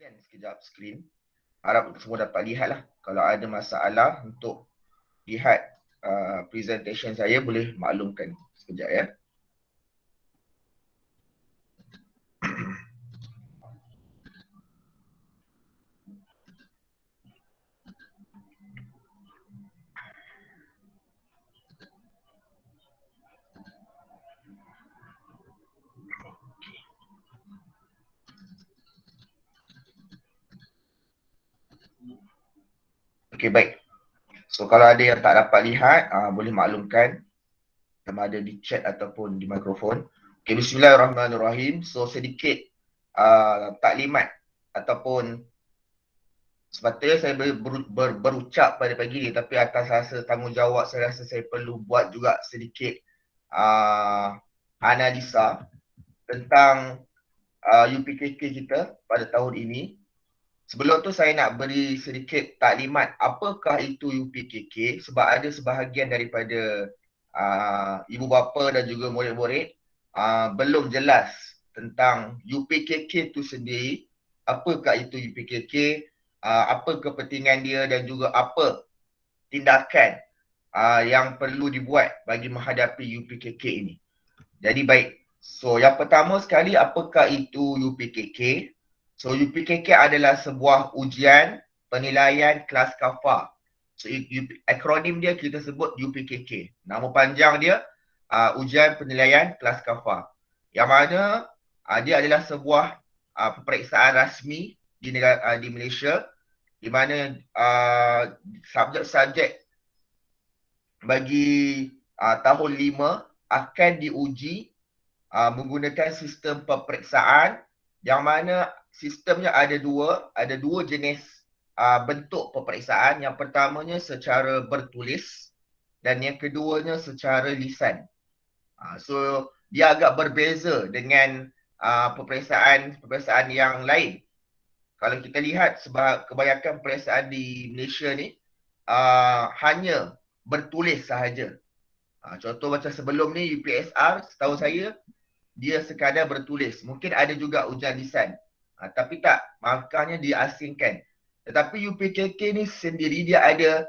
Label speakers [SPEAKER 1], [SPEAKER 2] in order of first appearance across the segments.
[SPEAKER 1] share sekejap skrin. Harap semua dapat lihat lah. Kalau ada masalah untuk lihat presentation saya, boleh maklumkan sekejap ya. Okey, baik. So kalau ada yang tak dapat lihat, boleh maklumkan sama ada di chat ataupun di mikrofon. Okey, bismillahirrahmanirrahim. So sedikit taklimat ataupun sepatutnya saya berucap pada pagi ni, tapi atas rasa tanggungjawab saya rasa saya perlu buat juga sedikit analisa tentang UPKK kita pada tahun ini. Sebelum tu saya nak beri sedikit taklimat apakah itu UPKK, sebab ada sebahagian daripada ibu bapa dan juga murid-murid belum jelas tentang UPKK itu sendiri, apakah itu UPKK, apa kepentingan dia dan juga apa tindakan yang perlu dibuat bagi menghadapi UPKK ini. Jadi baik, so yang pertama sekali, apakah itu UPKK? So UPKK adalah sebuah ujian penilaian kelas kafah. So akronim dia kita sebut UPKK. Nama panjang dia ujian penilaian kelas kafah. Yang mana dia adalah sebuah peperiksaan rasmi di negara di Malaysia, di mana subjek-subjek bagi tahun 5 akan diuji menggunakan sistem peperiksaan, yang mana sistemnya ada dua jenis bentuk peperiksaan. Yang pertamanya secara bertulis dan yang keduanya secara lisan. So dia agak berbeza dengan peperiksaan yang lain. Kalau kita lihat sebab kebanyakan peperiksaan di Malaysia ni hanya bertulis sahaja. Contoh macam sebelum ni UPSR, setahu saya dia sekadar bertulis. Mungkin ada juga ujian lisan. Tapi tak, markahnya diasingkan. Tetapi UPKK ni sendiri dia ada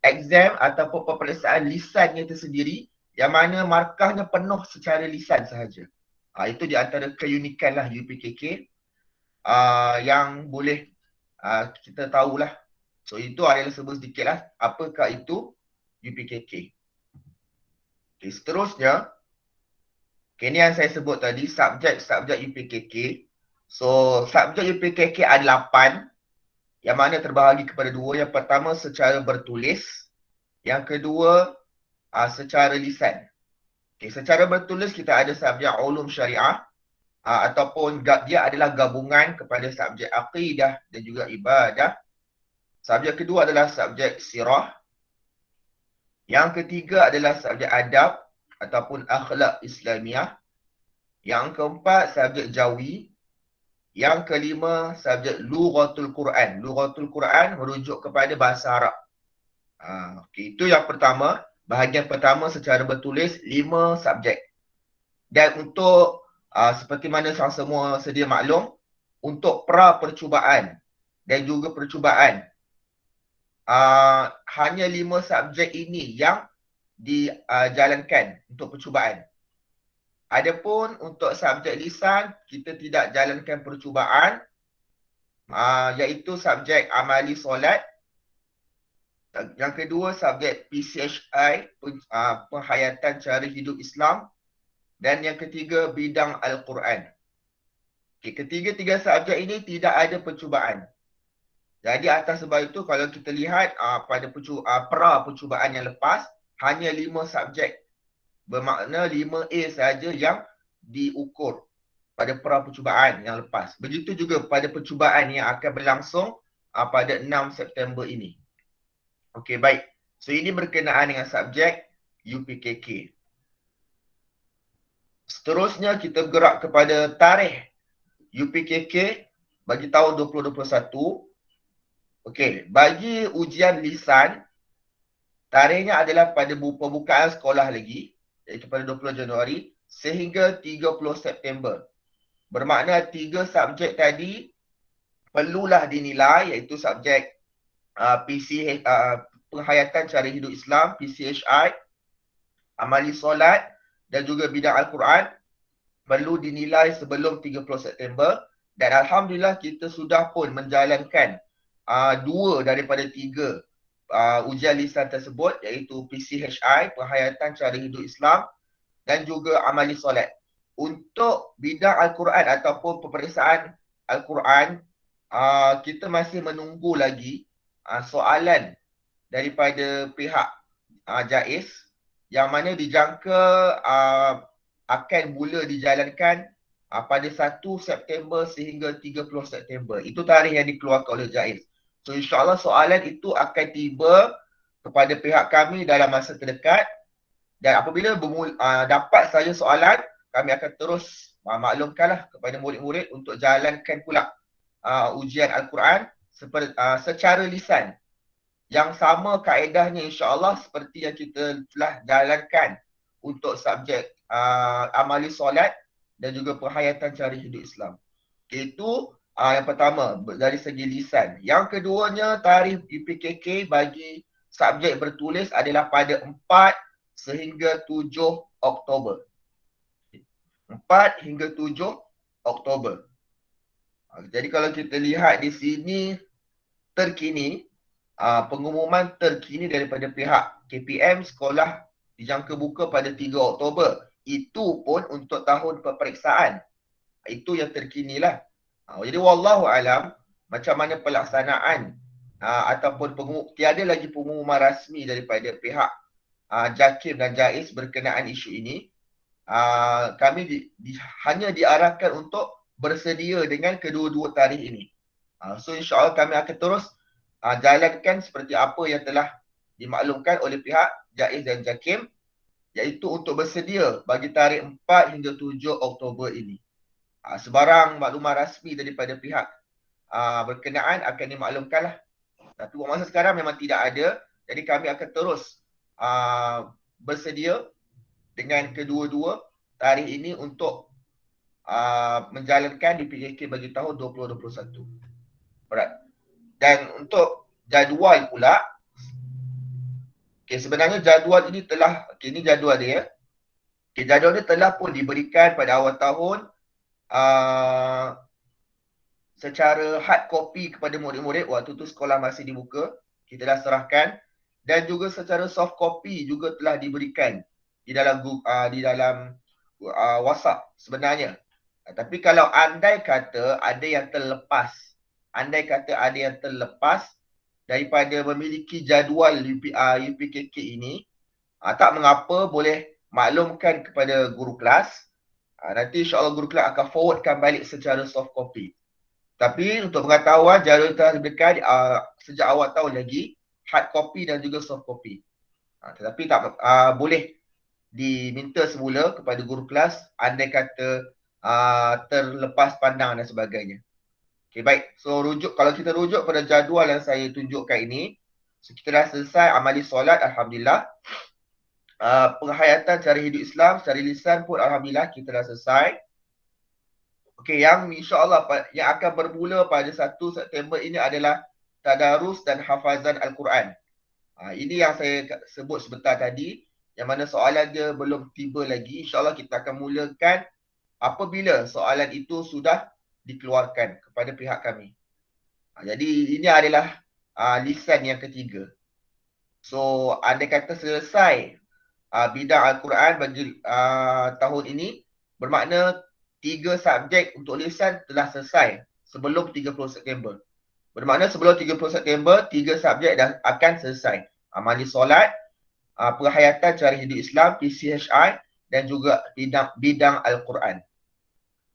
[SPEAKER 1] exam ataupun peperiksaan lisannya tersendiri, yang mana markahnya penuh secara lisan sahaja. Itu di antara keunikan lah UPKK yang boleh kita tahulah. So itu adalah sebut sedikit lah apakah itu UPKK. Okay, seterusnya, ini yang saya sebut tadi, subjek-subjek UPKK. So, subjek UPKK ada 8, yang mana terbahagi kepada 2. Yang pertama secara bertulis, yang kedua secara lisan. Okay, secara bertulis kita ada subjek ulum syariah, ataupun dia adalah gabungan kepada subjek aqidah dan juga ibadah. Subjek kedua adalah subjek sirah. Yang ketiga adalah subjek adab ataupun akhlak Islamiah. Yang keempat, subjek jawi. Yang kelima, subjek lughatul Quran. Lughatul Quran merujuk kepada bahasa Arab. Okay, itu yang pertama. Bahagian pertama secara bertulis 5 subjek. Dan untuk seperti mana semua sedia maklum, untuk pra-percubaan dan juga percubaan, hanya 5 subjek ini yang dijalankan untuk percubaan. Adapun untuk subjek lisan, kita tidak jalankan percubaan, iaitu subjek amali solat. Yang kedua, subjek PCHI, penghayatan cara hidup Islam. Dan yang ketiga, bidang Al-Quran. Okay, ketiga-tiga subjek ini tidak ada percubaan. Jadi atas sebab itu, kalau kita lihat pada pra-percubaan yang lepas, hanya 5 subjek. Bermakna 5A saja yang diukur pada pra-percubaan yang lepas. Begitu juga pada percubaan yang akan berlangsung pada 6 September ini. Okey, baik. So ini berkenaan dengan subjek UPKK. Seterusnya kita bergerak kepada tarikh UPKK bagi tahun 2021. Okey, bagi ujian lisan, tarikhnya adalah pada pembukaan sekolah lagi, iaitu pada 20 Januari sehingga 30 September. Bermakna 3 subjek tadi perlulah dinilai, iaitu subjek penghayatan cara hidup Islam, PCHI, amali solat dan juga bidang Al-Quran perlu dinilai sebelum 30 September dan Alhamdulillah kita sudah pun menjalankan 2 daripada 3 ujian lisan tersebut, iaitu PCHI, penghayatan cara hidup Islam dan juga amali solat. Untuk bidang Al-Quran ataupun peperiksaan Al-Quran, kita masih menunggu lagi soalan daripada pihak JAIS yang mana dijangka akan mula dijalankan pada 1 September sehingga 30 September. Itu tarikh yang dikeluarkan oleh JAIS. So insyaAllah soalan itu akan tiba kepada pihak kami dalam masa terdekat dan apabila dapat saja soalan, kami akan terus maklumkanlah kepada murid-murid untuk jalankan pula ujian Al-Quran secara lisan. Yang sama kaedahnya insyaAllah seperti yang kita telah jalankan untuk subjek amali solat dan juga penghayatan cara hidup Islam. Itu yang pertama dari segi lisan. Yang keduanya, tarikh UPKK bagi subjek bertulis adalah pada 4 sehingga 7 Oktober. 4 hingga 7 Oktober. Jadi kalau kita lihat di sini terkini, pengumuman terkini daripada pihak KPM, sekolah dijangka buka pada 3 Oktober. Itu pun untuk tahun peperiksaan. Itu yang terkini lah. Jadi wallahu alam macam mana pelaksanaan ataupun tiada lagi pengumuman rasmi daripada pihak JAKIM dan JAIS berkenaan isu ini. Kami hanya diarahkan untuk bersedia dengan kedua-dua tarikh ini. So insyaAllah kami akan terus jalankan seperti apa yang telah dimaklumkan oleh pihak JAIS dan JAKIM, iaitu untuk bersedia bagi tarikh 4 hingga 7 Oktober ini. Sebarang maklumat rasmi daripada pihak berkenaan akan dimaklumkanlah. Tapi buat masa sekarang memang tidak ada. Jadi kami akan terus bersedia dengan kedua-dua tarikh ini untuk menjalankan DPJK bagi tahun 2021. Alright. Dan untuk jadual pula, sebenarnya jadual ini telah, ini jadual dia. Jadual ini telah pun diberikan pada awal tahun secara hard copy kepada murid-murid waktu tu sekolah masih dibuka. Kita dah serahkan dan juga secara soft copy juga telah diberikan di dalam WhatsApp sebenarnya. Tapi kalau andai kata ada yang terlepas, daripada memiliki jadual UPKK ini, tak mengapa, boleh maklumkan kepada guru kelas. Nanti insyaAllah guru kelas akan forwardkan balik secara soft copy. Tapi untuk pengetahuan, jadual telah diberikan sejak awal tahun lagi, hard copy dan juga soft copy. Tetapi tak boleh diminta semula kepada guru kelas andai kata terlepas pandang dan sebagainya. Okay, baik. So kalau kita rujuk pada jadual yang saya tunjukkan ini, so kita dah selesai amali solat, Alhamdulillah. Penghayatan cara hidup Islam secara lisan pun Alhamdulillah kita dah selesai. Okey, yang insyaAllah yang akan bermula pada 1 September ini adalah tadarus dan hafazan Al-Quran. Ini yang saya sebut sebentar tadi, yang mana soalan dia belum tiba lagi. InsyaAllah kita akan mulakan apabila soalan itu sudah dikeluarkan kepada pihak kami. Jadi ini adalah lisan yang ketiga. So andai kata selesai bidang Al-Quran bagi tahun ini, bermakna 3 subjek untuk lisan telah selesai sebelum 30 September. Bermakna sebelum 30 September, 3 subjek dah akan selesai. Amali solat, penghayatan cara hidup Islam, PCHI dan juga bidang Al-Quran.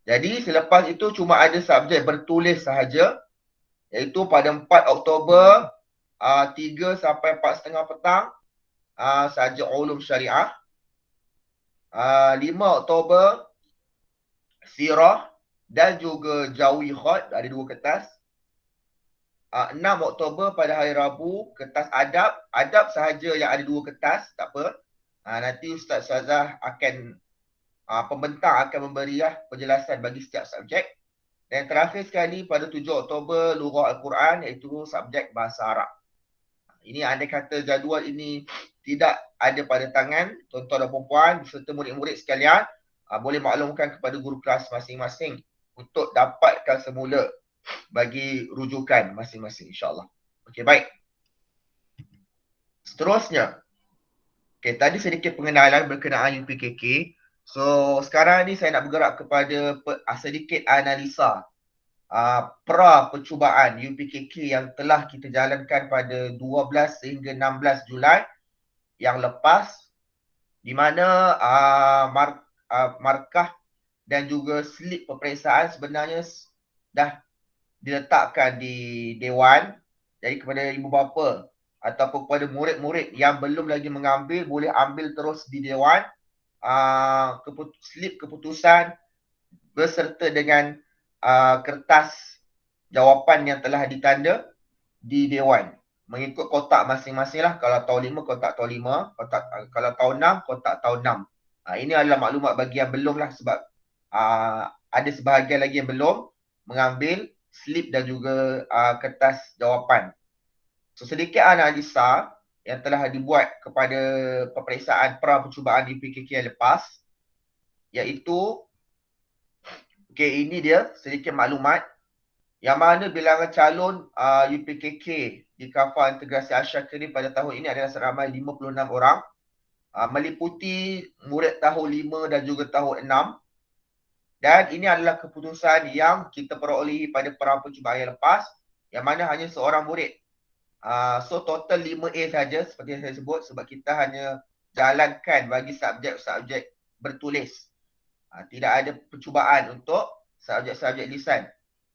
[SPEAKER 1] Jadi selepas itu cuma ada subjek bertulis sahaja, iaitu pada 4 Oktober 3 sampai 4.30 petang subjek ulum syariah. 5 Oktober sirah dan juga jawi khot, ada 2 kertas. 6 Oktober pada hari Rabu, kertas adab sahaja yang ada 2 kertas, tak apa. Nanti Ustaz Syazah akan pembentang akan memberi penjelasan bagi setiap subjek. Dan terakhir sekali pada 7 Oktober Lugah Al-Quran iaitu subjek Bahasa Arab. Ini andai kata jadual ini tidak ada pada tangan tuan-tuan dan puan-puan serta murid-murid sekalian, boleh maklumkan kepada guru kelas masing-masing untuk dapatkan semula bagi rujukan masing-masing, insyaAllah. Okey, baik. Seterusnya, okey, tadi sedikit pengenalan berkenaan UPKK. So, sekarang ni saya nak bergerak kepada sedikit analisa pra percubaan UPKK yang telah kita jalankan pada 12 sehingga 16 Julai yang lepas, di mana markah dan juga slip peperiksaan sebenarnya dah diletakkan di Dewan. Jadi kepada ibu bapa ataupun kepada murid-murid yang belum lagi mengambil, boleh ambil terus di Dewan slip keputusan berserta dengan kertas jawapan yang telah ditanda di Dewan. Mengikut kotak masing-masing lah. Kalau tahun 5, kotak tahun 5. Kalau tahun 6, kotak tahun 6. Ini adalah maklumat bagi yang belum lah, sebab ada sebahagian lagi yang belum mengambil slip dan juga kertas jawapan. So, sedikit analisa yang telah dibuat kepada peperiksaan pra percubaan di PKK yang lepas, iaitu ini dia sedikit maklumat yang mana bilangan calon UPKK di Kafah Integrasi Asia Kerim pada tahun ini adalah seramai 56 orang, meliputi murid tahun 5 dan juga tahun 6. Dan ini adalah keputusan yang kita perolehi pada pra percubaan yang lepas, yang mana hanya seorang murid. So total 5A saja seperti yang saya sebut, sebab kita hanya jalankan bagi subjek-subjek bertulis. Tidak ada percubaan untuk subjek-subjek lisan.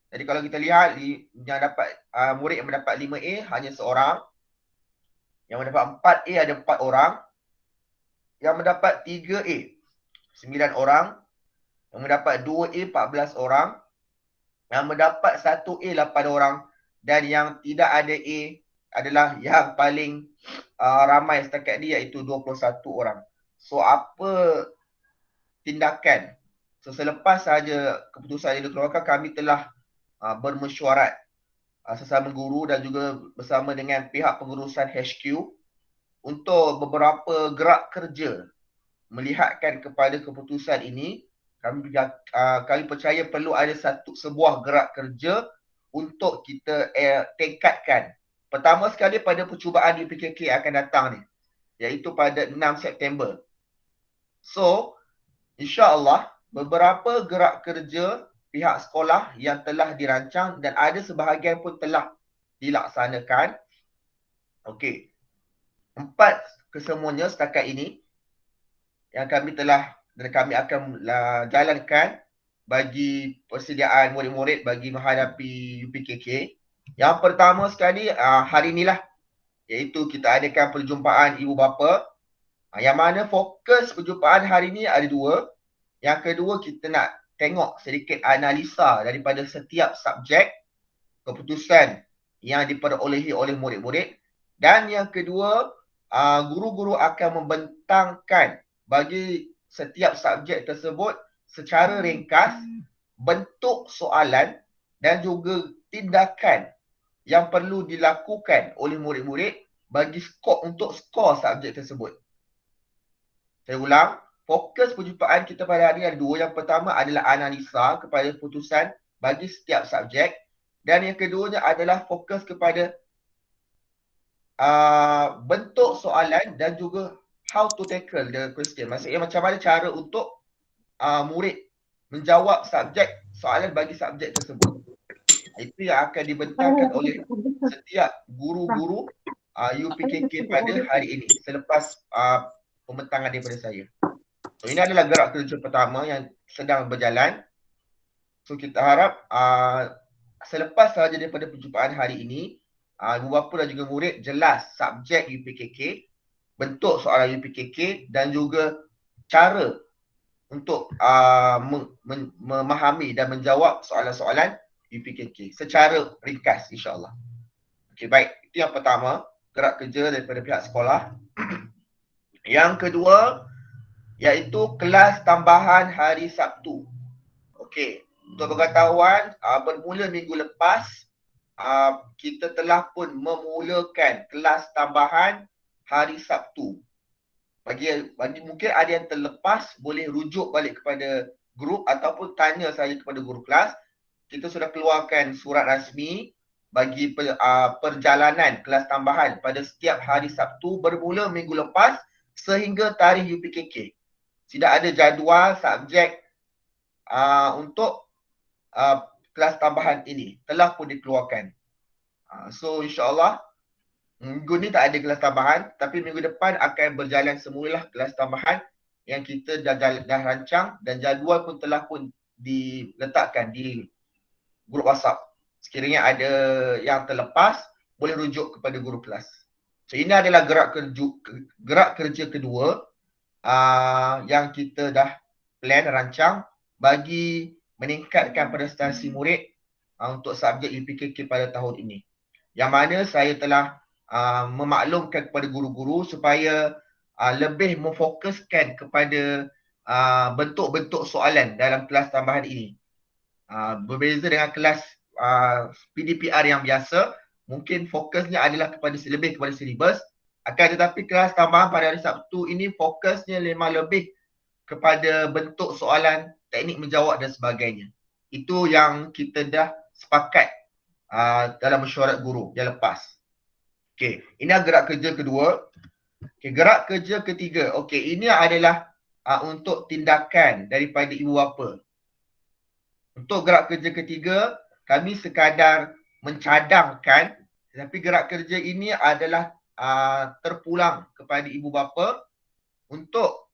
[SPEAKER 1] Jadi kalau kita lihat yang dapat murid yang mendapat 5A hanya seorang. Yang mendapat 4A ada 4 orang. Yang mendapat 3A 9 orang. Yang mendapat 2A 14 orang. Yang mendapat 1A 8 orang. Dan yang tidak ada A adalah yang paling ramai setakat ni, iaitu 21 orang. So apa tindakan? So selepas sahaja keputusan ini dikeluarkan, kami telah bermesyuarat sesama guru dan juga bersama dengan pihak pengurusan HQ untuk beberapa gerak kerja melihatkan kepada keputusan ini. Kami percaya perlu ada sebuah gerak kerja untuk kita tingkatkan. Pertama sekali pada percubaan UPKK akan datang ni, iaitu pada 6 September. So, insya-Allah beberapa gerak kerja pihak sekolah yang telah dirancang dan ada sebahagian pun telah dilaksanakan. Okey. 4 kesemuanya setakat ini yang kami telah dan kami akan jalankan bagi persediaan murid-murid bagi menghadapi UPKK. Yang pertama sekali hari inilah, iaitu kita adakan perjumpaan ibu bapa. Yang mana fokus perjumpaan hari ini ada 2. Yang kedua, kita nak tengok sedikit analisa daripada setiap subjek keputusan yang diperolehi oleh murid-murid. Dan yang kedua, guru-guru akan membentangkan bagi setiap subjek tersebut secara ringkas bentuk soalan dan juga tindakan yang perlu dilakukan oleh murid-murid bagi untuk skor subjek tersebut. Saya ulang, fokus perjumpaan kita pada hari ini ada 2. Yang pertama adalah analisa kepada keputusan bagi setiap subjek. Dan yang keduanya adalah fokus kepada bentuk soalan dan juga how to tackle the question. Maksudnya macam mana cara untuk murid menjawab soalan bagi subjek tersebut. Itu yang akan dibentangkan oleh setiap guru-guru UPKK pada hari ini selepas pembentangan daripada saya. So ini adalah gerak kerja pertama yang sedang berjalan. So kita harap selepas sahaja daripada perjumpaan hari ini, ibu bapa dan juga murid jelas subjek UPKK, bentuk soalan UPKK dan juga cara untuk memahami dan menjawab soalan-soalan UPKK secara ringkas, insya-Allah. Okey, baik. Itu yang pertama, gerak kerja daripada pihak sekolah. Yang kedua, iaitu kelas tambahan hari Sabtu. Okey. Untuk pengetahuan, bermula minggu lepas, kita telah pun memulakan kelas tambahan hari Sabtu. Bagi mungkin ada yang terlepas, boleh rujuk balik kepada grup ataupun tanya saya kepada guru kelas. Kita sudah keluarkan surat rasmi bagi perjalanan kelas tambahan pada setiap hari Sabtu bermula minggu lepas sehingga tarikh UPKK. Tidak ada jadual subjek untuk kelas tambahan ini telah pun dikeluarkan. So insyaAllah minggu ni tak ada kelas tambahan, tapi minggu depan akan berjalan semula kelas tambahan yang kita dah rancang dan jadual pun telah pun diletakkan di grup WhatsApp. Sekiranya ada yang terlepas, boleh rujuk kepada guru kelas. So ini adalah gerak kerja kedua yang kita dah plan rancang bagi meningkatkan prestasi murid untuk subjek UPKK pada tahun ini. Yang mana saya telah memaklumkan kepada guru-guru supaya lebih memfokuskan kepada bentuk-bentuk soalan dalam kelas tambahan ini. Berbeza dengan kelas PDPR yang biasa, mungkin fokusnya adalah lebih kepada silibus. Akan tetapi kelas tambahan pada hari Sabtu ini fokusnya memang lebih kepada bentuk soalan, teknik menjawab dan sebagainya. Itu yang kita dah sepakat dalam mesyuarat guru yang lepas. Okey, ini gerak kerja kedua. Okey, gerak kerja ketiga. Okey, ini adalah untuk tindakan daripada ibu bapa. Untuk gerak kerja ketiga, kami sekadar mencadangkan, tetapi gerak kerja ini adalah terpulang kepada ibu bapa untuk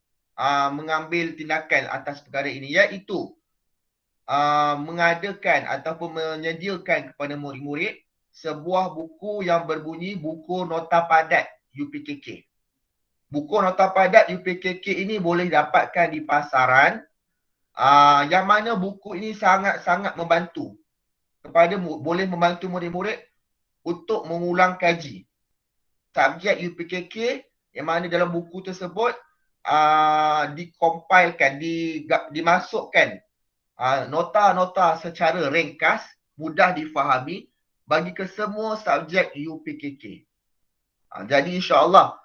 [SPEAKER 1] mengambil tindakan atas perkara ini, iaitu mengadakan ataupun menyediakan kepada murid-murid sebuah buku yang berbunyi buku nota padat UPKK. Buku nota padat UPKK ini boleh dapatkan di pasaran, yang mana buku ini sangat-sangat membantu boleh membantu murid-murid untuk mengulang kaji subjek UPKK, yang mana dalam buku tersebut dikompilekan, dimasukkan nota-nota secara ringkas, mudah difahami bagi kesemua subjek UPKK. Jadi insyaAllah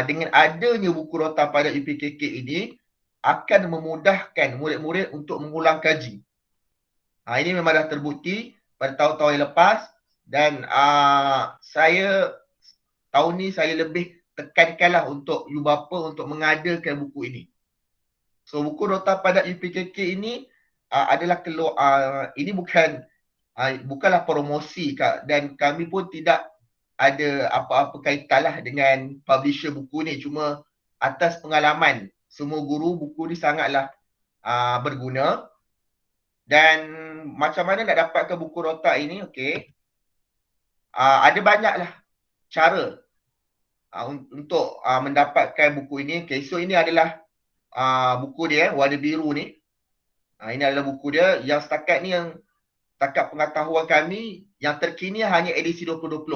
[SPEAKER 1] dengan adanya buku nota pada UPKK ini akan memudahkan murid-murid untuk mengulang kaji. Ini memang dah terbukti pada tahun-tahun yang lepas, dan saya tahun ni saya lebih tekankanlah untuk ibu bapa untuk mengadakan buku ini. So buku nota padat UPKK ini adalah ini bukanlah promosi, dan kami pun tidak ada apa-apa kaitanlah dengan publisher buku ni. Cuma atas pengalaman semua guru, buku ni sangatlah berguna. Dan macam mana nak dapatkan buku nota ini? Okey, ada banyaklah cara untuk mendapatkan buku ini. Okay, so ini adalah buku dia, warna biru ni. Ini adalah buku dia yang setakat pengetahuan kami yang terkini hanya edisi 2020.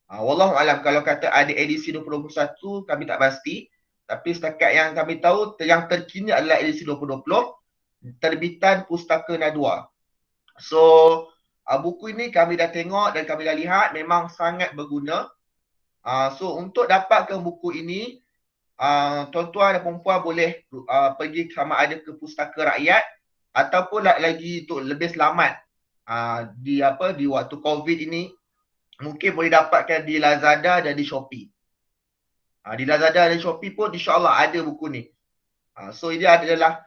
[SPEAKER 1] Wallahualam kalau kata ada edisi 2021 kami tak pasti, tapi setakat yang kami tahu yang terkini adalah edisi 2020 terbitan Pustaka Nadwa. So buku ini kami dah tengok dan kami dah lihat memang sangat berguna. So untuk dapatkan buku ini, tuan-tuan dan puan-puan boleh pergi sama ada ke Pustaka Rakyat ataupun lagi untuk lebih selamat di waktu COVID ini, mungkin boleh dapatkan di Lazada dan di Shopee. Di Lazada dan Shopee pun insya-Allah ada buku ni. So ini adalah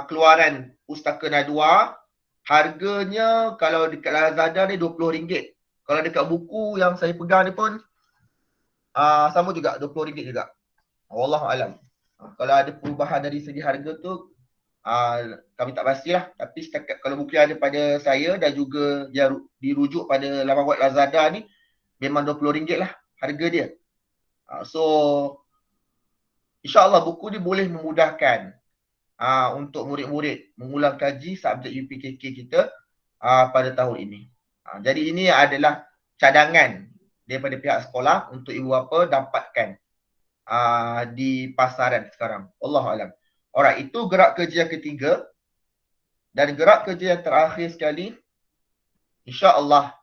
[SPEAKER 1] keluaran Pustaka Nadwa. Harganya kalau dekat Lazada ni RM20. Kalau dekat buku yang saya pegang ni pun sama juga RM20 juga. Wallahualam. Kalau ada perubahan dari segi harga tu kami tak pastilah, tapi setakat kalau buku yang ada pada saya dan juga yang dirujuk pada laman web Lazada ni memang RM20 lah harga dia. So insya-Allah buku ni boleh memudahkan untuk murid-murid mengulang kaji subjek UPKK kita pada tahun ini. Jadi ini adalah cadangan daripada pihak sekolah untuk ibu bapa dapatkan di pasaran sekarang. Wallahualam. Alright, itu gerak kerja ketiga. Dan gerak kerja yang terakhir sekali, insya-Allah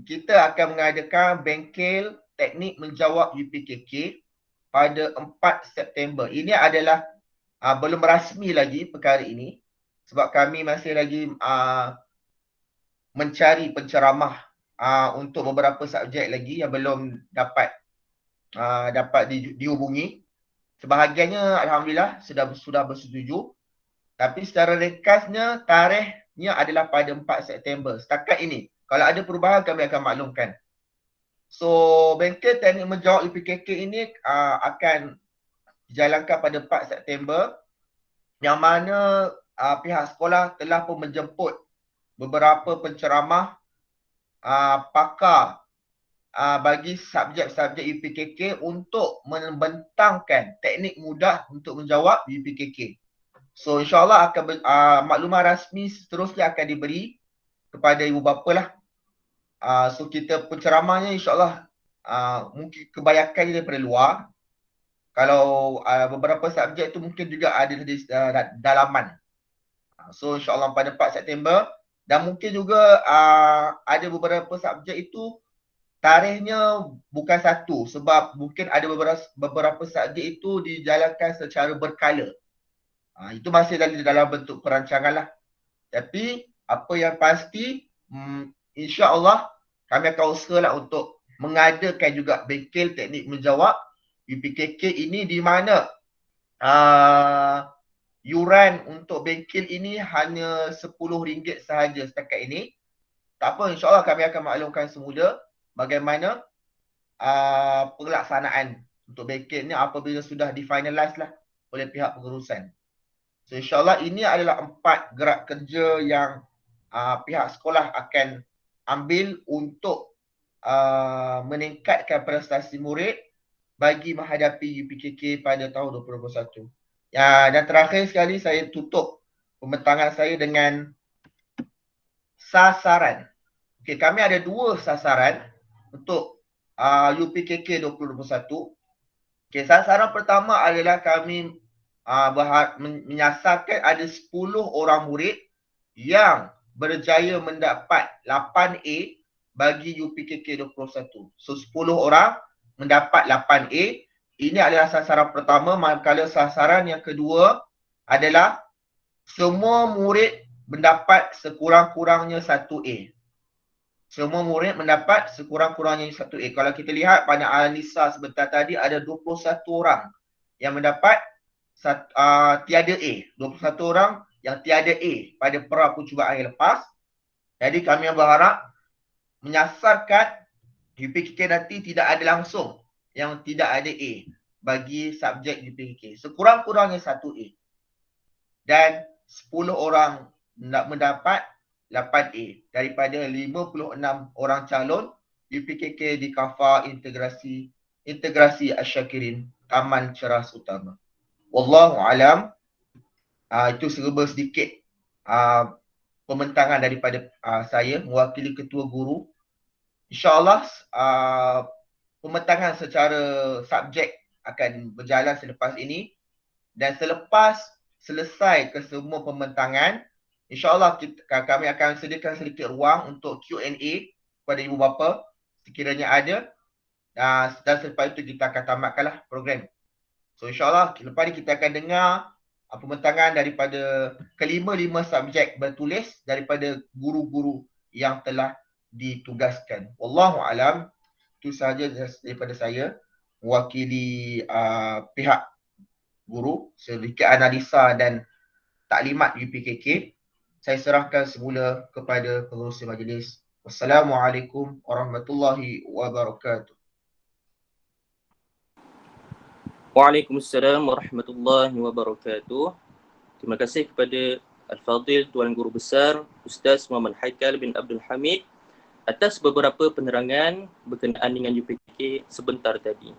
[SPEAKER 1] kita akan mengadakan bengkel teknik menjawab UPKK pada 4 September. Ini adalah belum rasmi lagi perkara ini sebab kami masih lagi mencari penceramah untuk beberapa subjek lagi yang belum dapat dihubungi. Sebahagiannya alhamdulillah sudah bersetuju. Tapi secara rekasnya tarikhnya adalah pada 4 September. Setakat ini. Kalau ada perubahan kami akan maklumkan. So, bengkel teknik menjawab UPKK ini akan dijalankan pada 4 September yang mana pihak sekolah telah pun menjemput beberapa penceramah pakar bagi subjek-subjek UPKK untuk membentangkan teknik mudah untuk menjawab UPKK. So insyaAllah akan maklumat rasmi seterusnya akan diberi kepada ibu bapa lah. So kita penceramahnya insyaAllah mungkin kebanyakan daripada luar. Kalau beberapa subjek tu mungkin juga ada di dalaman. So insyaAllah pada 4 September. Dan mungkin juga ada beberapa subjek itu tarikhnya bukan satu. Sebab mungkin ada beberapa subjek itu dijalankan secara berkala. Itu masih dalam bentuk perancangan lah. Tapi apa yang pasti insya-Allah kami akan usahalah untuk mengadakan juga bengkel teknik menjawab UPKK ini di mana yuran untuk bengkel ini hanya RM10 sahaja setakat ini. Tak apa, insya-Allah kami akan maklumkan semula bagaimana pelaksanaan untuk bengkel ni apabila sudah difinalize lah oleh pihak pengurusan. So insyaAllah ini adalah 4 gerak kerja yang pihak sekolah akan ambil untuk meningkatkan prestasi murid bagi menghadapi UPKK pada tahun 2021. Dan terakhir sekali saya tutup pembentangan saya dengan sasaran. Okay, kami ada 2 sasaran untuk UPKK 2021. Okay, sasaran pertama adalah kami menyasarkan ada 10 orang murid yang berjaya mendapat 8A bagi UPKK 2021. So 10 orang mendapat 8A. Ini adalah sasaran pertama. Manakala sasaran yang kedua adalah semua murid mendapat sekurang-kurangnya 1A. Semua murid mendapat sekurang-kurangnya 1A. Kalau kita lihat pada analisa sebentar tadi ada 21 orang yang mendapat tiada A. 21 orang yang tiada A pada percubaan yang lepas. Jadi kami berharap menyasarkan UPKK nanti tidak ada langsung yang tidak ada A bagi subjek UPKK. Sekurang-kurangnya 1A. Dan 10 orang mendapat 8A daripada 56 orang calon UPKK di Kafah Integrasi Asyakirin Taman Ceras Utama. Wallahu alam. Itu serba sedikit pembentangan daripada saya mewakili ketua guru. InsyaAllah pembentangan secara subjek akan berjalan selepas ini. Dan selepas selesai kesemua pembentangan, insyaAllah kami akan sediakan sedikit ruang untuk Q&A kepada ibu bapa sekiranya ada. Dan selepas itu kita akan tamatkanlah program. So insyaAllah lepas ni kita akan dengar pembentangan daripada kelima-lima subjek bertulis daripada guru-guru yang telah ditugaskan. Wallahu alam. Itu sahaja daripada saya mewakili pihak guru, sedikit analisa dan taklimat UPKK. Saya serahkan semula kepada pengerusi majlis. Wassalamualaikum warahmatullahi wabarakatuh.
[SPEAKER 2] Waalaikumsalam warahmatullahi wabarakatuh. Terima kasih kepada Al-Fadhil Tuan Guru Besar Ustaz Muhammad Haikal bin Abdul Hamid atas beberapa penerangan berkenaan dengan UPKK sebentar tadi.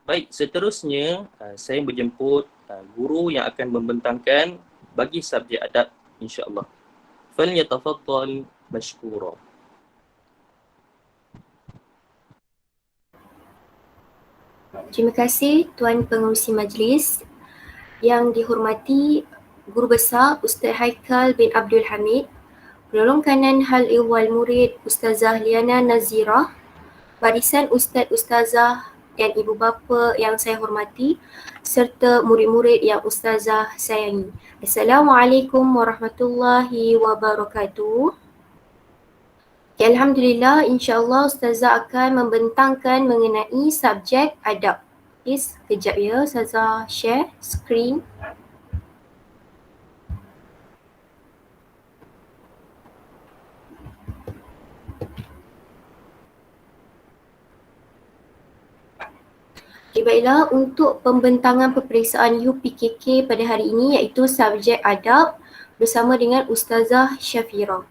[SPEAKER 2] Baik, seterusnya saya menjemput guru yang akan membentangkan bagi subjek adab insya-Allah. Falyatafaddal mashkura.
[SPEAKER 3] Terima kasih Tuan Pengerusi Majlis. Yang dihormati Guru Besar Ustaz Haikal bin Abdul Hamid, penolong kanan hal ehwal murid Ustazah Liana Nazirah, barisan Ustaz-Ustazah dan ibu bapa yang saya hormati serta murid-murid yang Ustazah sayangi. Assalamualaikum warahmatullahi wabarakatuh. Okay, Alhamdulillah, insyaAllah Ustazah akan membentangkan mengenai subjek adab. Okay, sekejap ya, Ustazah share screen. Okay, baiklah, untuk pembentangan peperiksaan UPKK pada hari ini iaitu subjek adab bersama dengan Ustazah Syafira.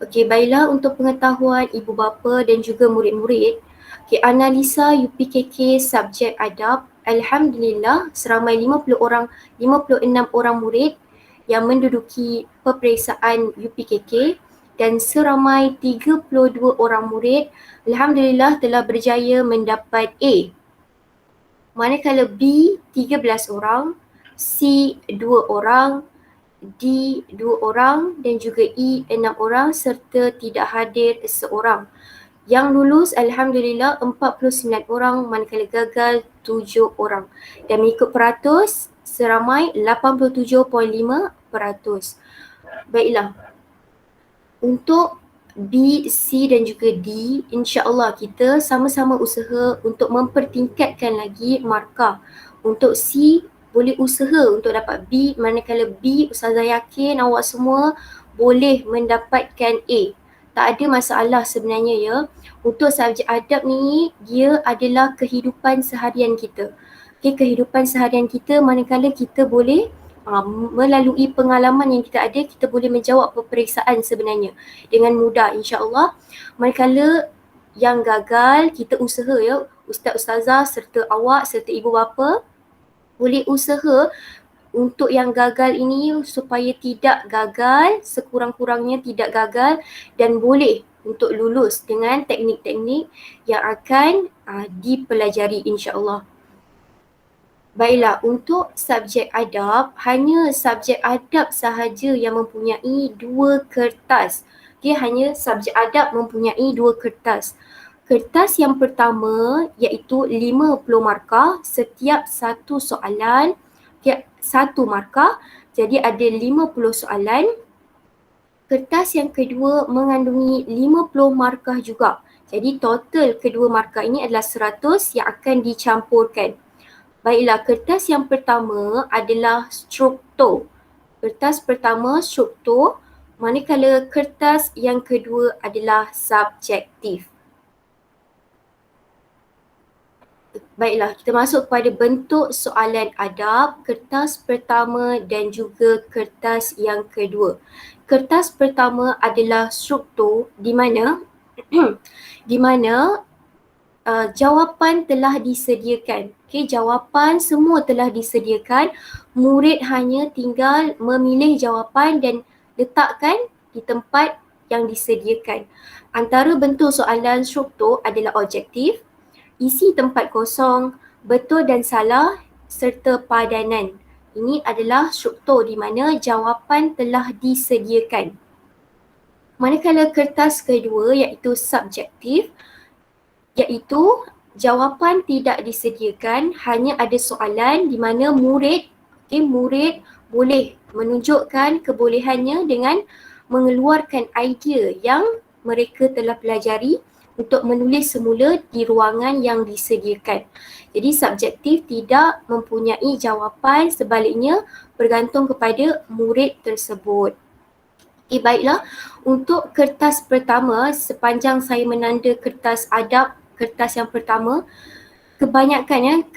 [SPEAKER 3] Okey, baiklah, untuk pengetahuan ibu bapa dan juga murid-murid, okay, analisa UPKK subjek adab, Alhamdulillah seramai 56 orang murid yang menduduki peperiksaan UPKK dan seramai 32 orang murid Alhamdulillah telah berjaya mendapat A. Manakala B 13 orang, C 2 orang, D 2 orang dan juga E 6 orang serta tidak hadir seorang. Yang lulus Alhamdulillah 49 orang manakala gagal 7 orang. Dan mengikut peratus seramai 87.5%. Baiklah. Untuk B, C dan juga D, insya-Allah kita sama-sama usaha untuk mempertingkatkan lagi markah. Untuk C, boleh usaha untuk dapat B, manakala B, Ustazah yakin awak semua boleh mendapatkan A. Tak ada masalah sebenarnya ya. Untuk subjek adab ni, dia adalah kehidupan seharian kita. Okay, kehidupan seharian kita manakala kita boleh melalui pengalaman yang kita ada, kita boleh menjawab peperiksaan sebenarnya dengan mudah insya-Allah. Manakala yang gagal, kita usaha ya, ustaz-ustazah serta awak serta ibu bapa boleh usaha untuk yang gagal ini supaya tidak gagal, sekurang-kurangnya tidak gagal dan boleh untuk lulus dengan teknik-teknik yang akan dipelajari insya-Allah. Baiklah, untuk subjek adab, hanya subjek adab sahaja yang mempunyai 2 kertas. Okay, hanya subjek adab mempunyai 2 kertas. Kertas yang pertama iaitu 50 markah, setiap satu soalan, okay, 1 markah, jadi ada 50 soalan. Kertas yang kedua mengandungi 50 markah juga. Jadi total kedua markah ini adalah 100 yang akan dicampurkan. Baiklah, kertas yang pertama adalah struktur. Kertas pertama struktur, manakala kertas yang kedua adalah subjektif. Baiklah, kita masuk kepada bentuk soalan adab, kertas pertama dan juga kertas yang kedua. Kertas pertama adalah struktur di mana jawapan telah disediakan. Okay, jawapan semua telah disediakan. Murid hanya tinggal memilih jawapan dan letakkan di tempat yang disediakan. Antara bentuk soalan struktur adalah objektif, isi tempat kosong, betul dan salah serta padanan. Ini adalah struktur di mana jawapan telah disediakan. Manakala kertas kedua iaitu subjektif, iaitu jawapan tidak disediakan, hanya ada soalan di mana murid boleh menunjukkan kebolehannya dengan mengeluarkan idea yang mereka telah pelajari untuk menulis semula di ruangan yang disediakan. Jadi subjektif tidak mempunyai jawapan, sebaliknya bergantung kepada murid tersebut. Okay, baiklah, untuk kertas pertama, sepanjang saya menanda kertas adab, kertas yang pertama, kebanyakan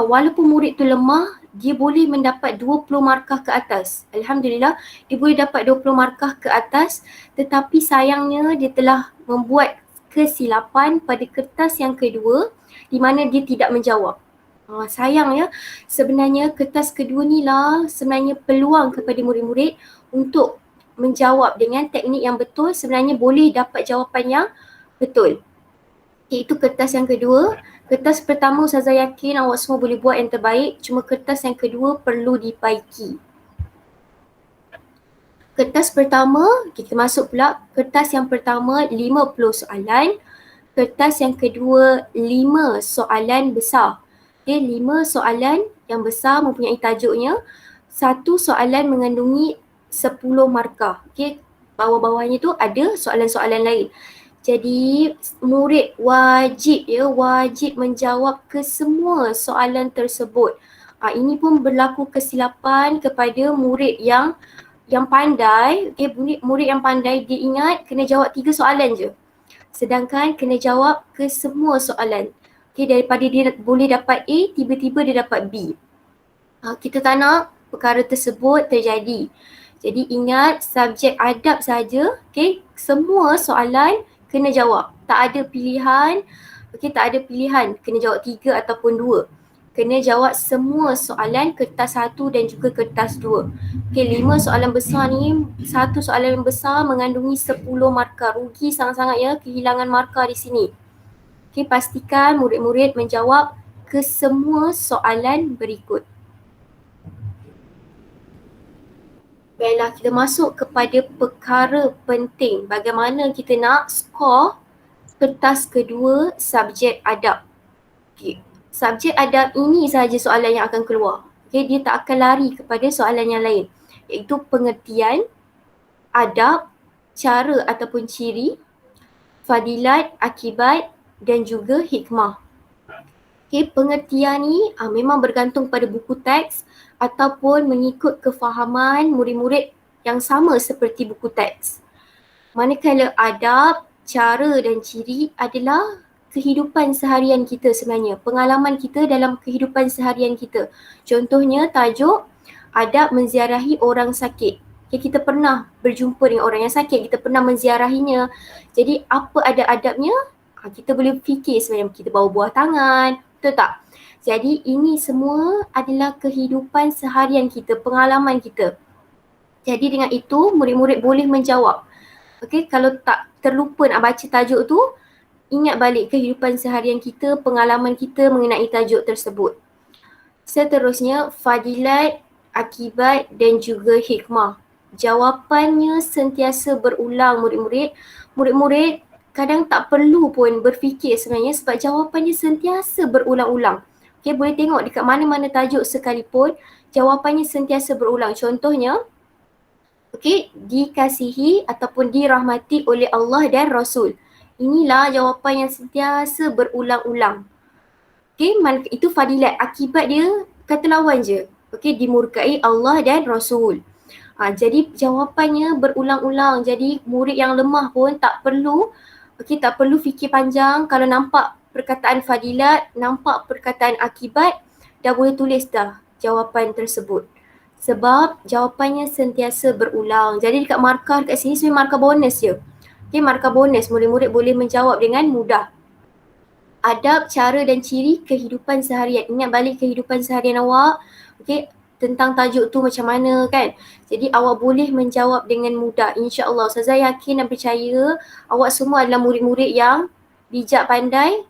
[SPEAKER 3] walaupun murid tu lemah, dia boleh mendapat 20 markah ke atas. Alhamdulillah, dia boleh dapat 20 markah ke atas, tetapi sayangnya dia telah membuat kesilapan pada kertas yang kedua di mana dia tidak menjawab. Sayang ya, sebenarnya kertas kedua ni lah sebenarnya peluang kepada murid-murid untuk menjawab dengan teknik yang betul, sebenarnya boleh dapat jawapan yang betul. Itu kertas yang kedua. Kertas pertama Ustazah yakin awak semua boleh buat yang terbaik, cuma kertas yang kedua perlu dibaiki. Kertas pertama, kita masuk pula. Kertas yang pertama 50 soalan. Kertas yang kedua 5 soalan besar. Okay, 5 soalan yang besar mempunyai tajuknya. Satu soalan mengandungi 10 markah. Okay, bawah-bawahnya tu ada soalan-soalan lain. Jadi murid wajib menjawab ke semua soalan tersebut. Ini pun berlaku kesilapan kepada murid yang pandai. Okay, murid yang pandai dia ingat kena jawab 3 soalan je. Sedangkan kena jawab ke semua soalan. Okay, daripada dia boleh dapat A, tiba-tiba dia dapat B. Kita tak nak perkara tersebut terjadi. Jadi ingat subjek adab saja, okay, semua soalan kena jawab. Tak ada pilihan, okay, tak ada pilihan kena jawab 3 ataupun 2. Kena jawab semua soalan kertas 1 dan juga kertas 2. Okay, 5 soalan besar ni, satu soalan yang besar mengandungi 10 markah. Rugi sangat-sangat ya kehilangan markah di sini. Okay, pastikan murid-murid menjawab ke semua soalan berikut. Baiklah, kita masuk kepada perkara penting. Bagaimana kita nak skor kertas kedua subjek adab. Okay. Subjek adab ini sahaja soalan yang akan keluar. Okay, dia tak akan lari kepada soalan yang lain. Iaitu pengertian, adab, cara ataupun ciri, fadilat, akibat dan juga hikmah. Okay, pengertian ni memang bergantung pada buku teks ataupun mengikut kefahaman murid-murid yang sama seperti buku teks. Manakala adab, cara dan ciri adalah kehidupan seharian kita sebenarnya, pengalaman kita dalam kehidupan seharian kita. Contohnya tajuk adab menziarahi orang sakit. Okay, kita pernah berjumpa dengan orang yang sakit, kita pernah menziarahinya. Jadi apa ada adabnya? Kita boleh fikir sebenarnya, kita bawa buah tangan, betul tak? Jadi ini semua adalah kehidupan seharian kita, pengalaman kita. Jadi dengan itu murid-murid boleh menjawab. Okay, kalau tak terlupa nak baca tajuk tu, ingat balik kehidupan seharian kita, pengalaman kita mengenai tajuk tersebut. Seterusnya, fadilat, akibat dan juga hikmah. Jawapannya sentiasa berulang murid-murid. Murid-murid kadang tak perlu pun berfikir sebenarnya sebab jawapannya sentiasa berulang-ulang. Okay, boleh tengok dekat mana-mana tajuk sekalipun, jawapannya sentiasa berulang. Contohnya, okay, dikasihi ataupun dirahmati oleh Allah dan Rasul. Inilah jawapan yang sentiasa berulang-ulang. Okay, itu fadilat. Akibat dia kata lawan je. Okay, dimurkai Allah dan Rasul. Jadi jawapannya berulang-ulang. Jadi murid yang lemah pun tak perlu fikir panjang. Kalau nampak perkataan fadilat, nampak perkataan akibat, dah boleh tulis dah jawapan tersebut. Sebab jawapannya sentiasa berulang. Jadi dekat markah dekat sini sebenarnya markah bonus je. Okay, markah bonus, murid-murid boleh menjawab dengan mudah. Adab, cara dan ciri kehidupan seharian. Ingat balik kehidupan seharian awak. Okay, tentang tajuk tu macam mana kan. Jadi awak boleh menjawab dengan mudah. InsyaAllah, Ustazah yakin dan percaya awak semua adalah murid-murid yang bijak pandai.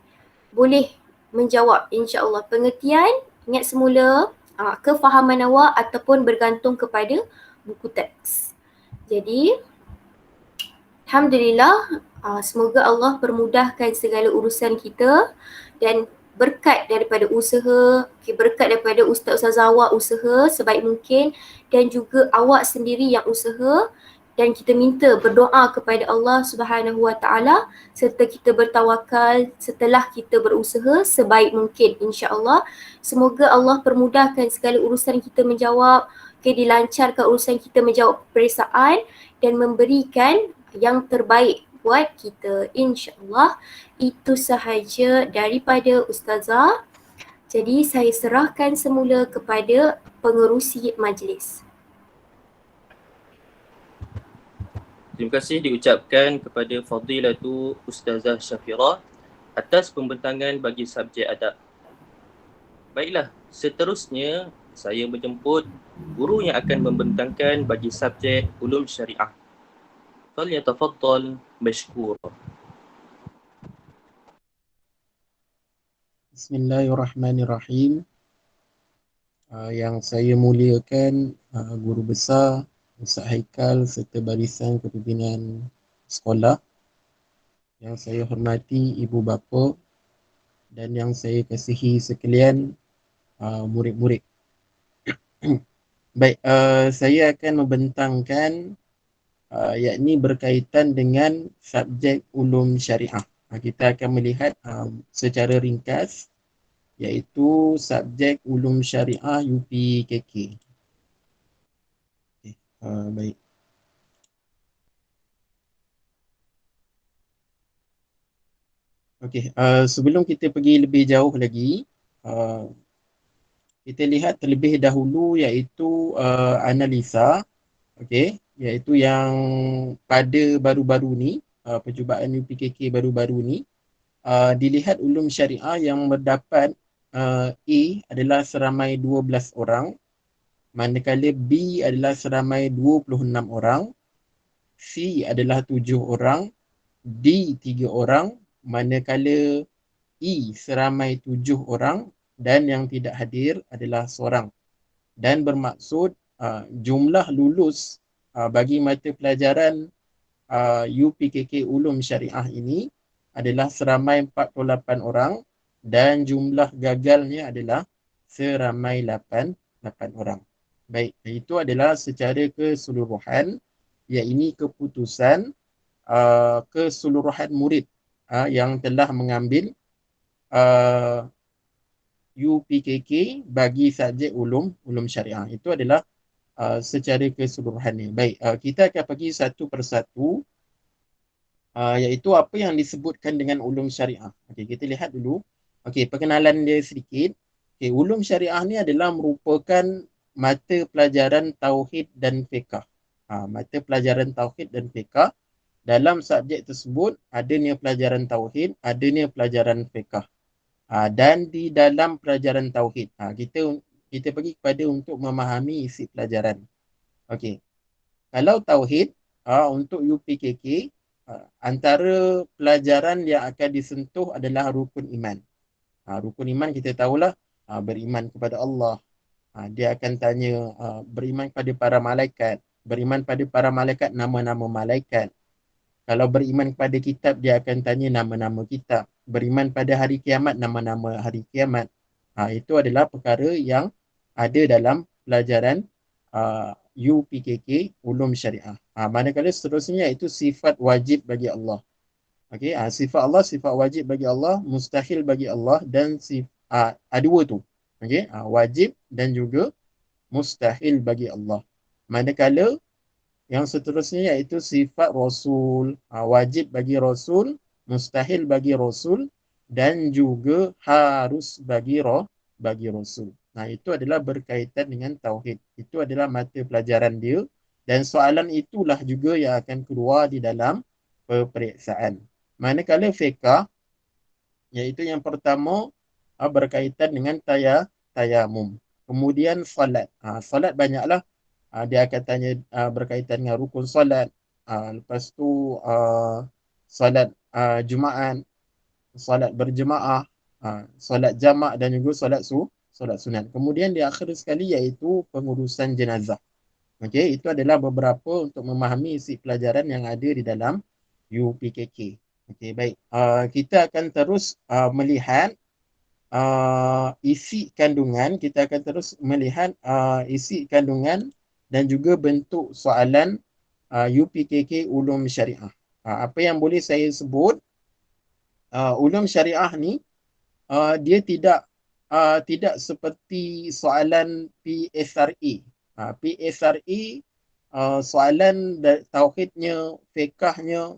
[SPEAKER 3] Boleh menjawab insyaAllah. Pengertian, ingat semula kefahaman awak ataupun bergantung kepada buku teks. Jadi, alhamdulillah, semoga Allah permudahkan segala urusan kita dan berkat daripada usaha, berkat daripada ustaz-ustazah awak usaha sebaik mungkin dan juga awak sendiri yang usaha, dan kita minta berdoa kepada Allah Subhanahu Wa Taala serta kita bertawakal setelah kita berusaha sebaik mungkin insya-Allah. Semoga Allah permudahkan segala urusan kita menjawab, dilancarkan urusan kita menjawab peperiksaan dan memberikan yang terbaik buat kita insya-Allah. Itu sahaja daripada Ustazah. Jadi saya serahkan semula kepada pengerusi majlis.
[SPEAKER 2] Terima kasih diucapkan kepada Fadilatu Ustazah Syafira atas pembentangan bagi subjek adab. Baiklah, seterusnya saya menjemput guru yang akan membentangkan bagi subjek ulum syariah. Falyatafaddal mashkur.
[SPEAKER 4] Bismillahirrahmanirrahim. Yang saya muliakan guru besar Ustaz Haikal serta barisan kepimpinan sekolah, yang saya hormati ibu bapa dan yang saya kasihi sekalian, murid-murid. Baik, saya akan membentangkan yakni berkaitan dengan subjek ulum syariah. Kita akan melihat secara ringkas iaitu subjek ulum syariah UPKK. Baik. Okey, sebelum kita pergi lebih jauh lagi, kita lihat terlebih dahulu iaitu analisa, okey, iaitu yang pada baru-baru ni, percubaan UPKK baru-baru ni, dilihat ulum syariah yang mendapat A adalah seramai 12 orang, manakala B adalah seramai 26 orang, C adalah 7 orang, D 3 orang, manakala E seramai 7 orang dan yang tidak hadir adalah seorang. Dan bermaksud jumlah lulus bagi mata pelajaran UPKK Ulum Syariah ini adalah seramai 48 orang dan jumlah gagalnya adalah seramai 8 orang. Baik, itu adalah secara keseluruhan, iaitu keputusan keseluruhan murid yang telah mengambil UPKK bagi subjek ulum syariah. Itu adalah secara keseluruhannya. Baik, kita akan pergi satu persatu, iaitu apa yang disebutkan dengan ulum syariah. Okey, kita lihat dulu. Okey, perkenalan dia sedikit. Okey, ulum syariah ni adalah merupakan mata pelajaran tauhid dan fiqh. Mata pelajaran tauhid dan fiqh. Dalam subjek tersebut adanya pelajaran tauhid, adanya pelajaran fiqh. Dan di dalam pelajaran tauhid, kita pergi kepada untuk memahami isi pelajaran. Okey. Kalau tauhid, untuk UPKK, antara pelajaran yang akan disentuh adalah rukun iman. Rukun iman kita tahulah, beriman kepada Allah. Dia akan tanya beriman pada para malaikat. Beriman pada para malaikat, nama-nama malaikat. Kalau beriman kepada kitab, dia akan tanya nama-nama kitab. Beriman pada hari kiamat, nama-nama hari kiamat. Itu adalah perkara yang ada dalam pelajaran UPKK Ulum Syariah. Manakala seterusnya itu sifat wajib bagi Allah. Okey, sifat Allah, sifat wajib bagi Allah, mustahil bagi Allah dan ada dua tu. Okey, wajib dan juga mustahil bagi Allah. Manakala yang seterusnya iaitu sifat Rasul, wajib bagi Rasul, mustahil bagi Rasul dan juga harus bagi Rasul. Itu adalah berkaitan dengan tauhid. Itu adalah mata pelajaran dia dan soalan itulah juga yang akan keluar di dalam peperiksaan. Manakala fiqh, iaitu yang pertama berkaitan dengan tayamum. Kemudian salat. Salat banyaklah. Dia akan tanya berkaitan dengan rukun solat, lepas tu solat Jumaat, solat berjemaah, solat jamak dan juga solat sunat. Kemudian di akhir sekali iaitu pengurusan jenazah. Okey, itu adalah beberapa untuk memahami isi pelajaran yang ada di dalam UPKK. Okey, baik. Kita akan terus melihat isi kandungan, kita akan terus melihat isi kandungan dan juga bentuk soalan UPKK Ulum Syariah. Apa yang boleh saya sebut, Ulum Syariah ni dia tidak seperti soalan PSRA. PSRA soalan tauhidnya, fiqahnya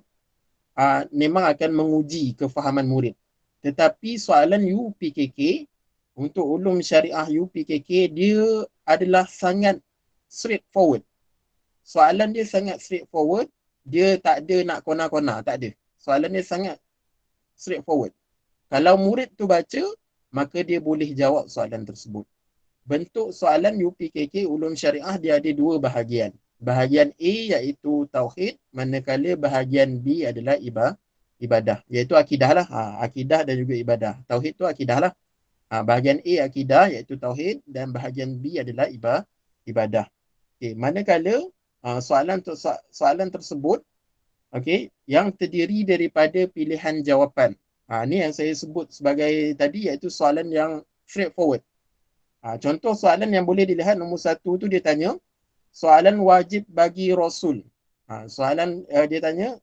[SPEAKER 4] memang akan menguji kefahaman murid. Tetapi soalan UPKK untuk Ulum Syariah UPKK dia adalah sangat straightforward. Soalan dia sangat straightforward. Dia tak ada nak kona-kona, tak ada. Soalan dia sangat straightforward. Kalau murid tu baca, maka dia boleh jawab soalan tersebut. Bentuk soalan UPKK Ulum Syariah dia ada dua bahagian. Bahagian A iaitu tauhid, manakala bahagian B adalah ibadah. Iaitu akidah lah. Akidah dan juga ibadah. Tauhid tu akidah lah. Bahagian A akidah iaitu tauhid dan bahagian B adalah ibadah. Okay, manakala soalan tersebut, okey, yang terdiri daripada pilihan jawapan. Ni yang saya sebut sebagai tadi, iaitu soalan yang straightforward. Contoh soalan yang boleh dilihat, nombor 1 tu dia tanya, soalan wajib bagi Rasul. Soalan dia tanya,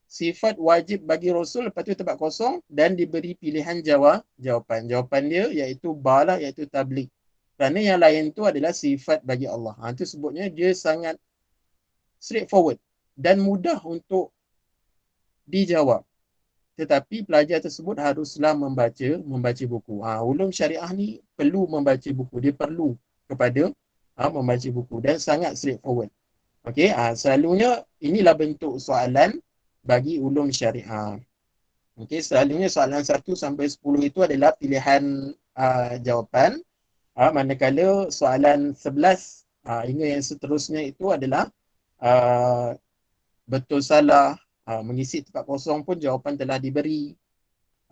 [SPEAKER 4] sifat wajib bagi Rasul, lepas tu tempat kosong dan diberi pilihan jawapan. Jawapan dia iaitu balah, iaitu tabligh. Kerana yang lain tu adalah sifat bagi Allah. Itu sebutnya dia sangat straightforward dan mudah untuk dijawab. Tetapi pelajar tersebut haruslah membaca buku. Ulum syariah ni perlu membaca buku. Dia perlu kepada membaca buku dan sangat straightforward. Okey, selalunya inilah bentuk soalan bagi ulum syariah. Okey, selalunya soalan 1 sampai 10 itu adalah pilihan jawapan. Manakala soalan 11 hingga yang seterusnya itu adalah betul salah, mengisi tempat kosong pun jawapan telah diberi,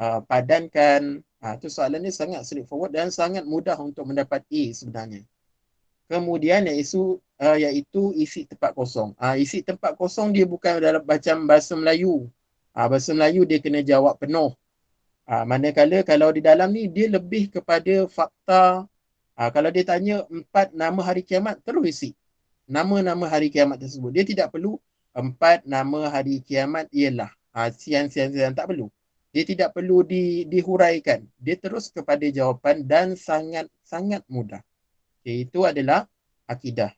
[SPEAKER 4] padankan. Itu soalan ni sangat straightforward dan sangat mudah untuk mendapat A sebenarnya. Kemudian iaitu isi tempat kosong. Isi tempat kosong dia bukan dalam macam bahasa Melayu. Bahasa Melayu dia kena jawab penuh. Manakala kalau di dalam ni dia lebih kepada fakta. Kalau dia tanya 4 nama hari kiamat, terus isi nama-nama hari kiamat tersebut. Dia tidak perlu 4 nama hari kiamat ialah sian, tak perlu. Dia tidak perlu dihuraikan. Dia terus kepada jawapan dan sangat mudah. Okay, itu adalah akidah.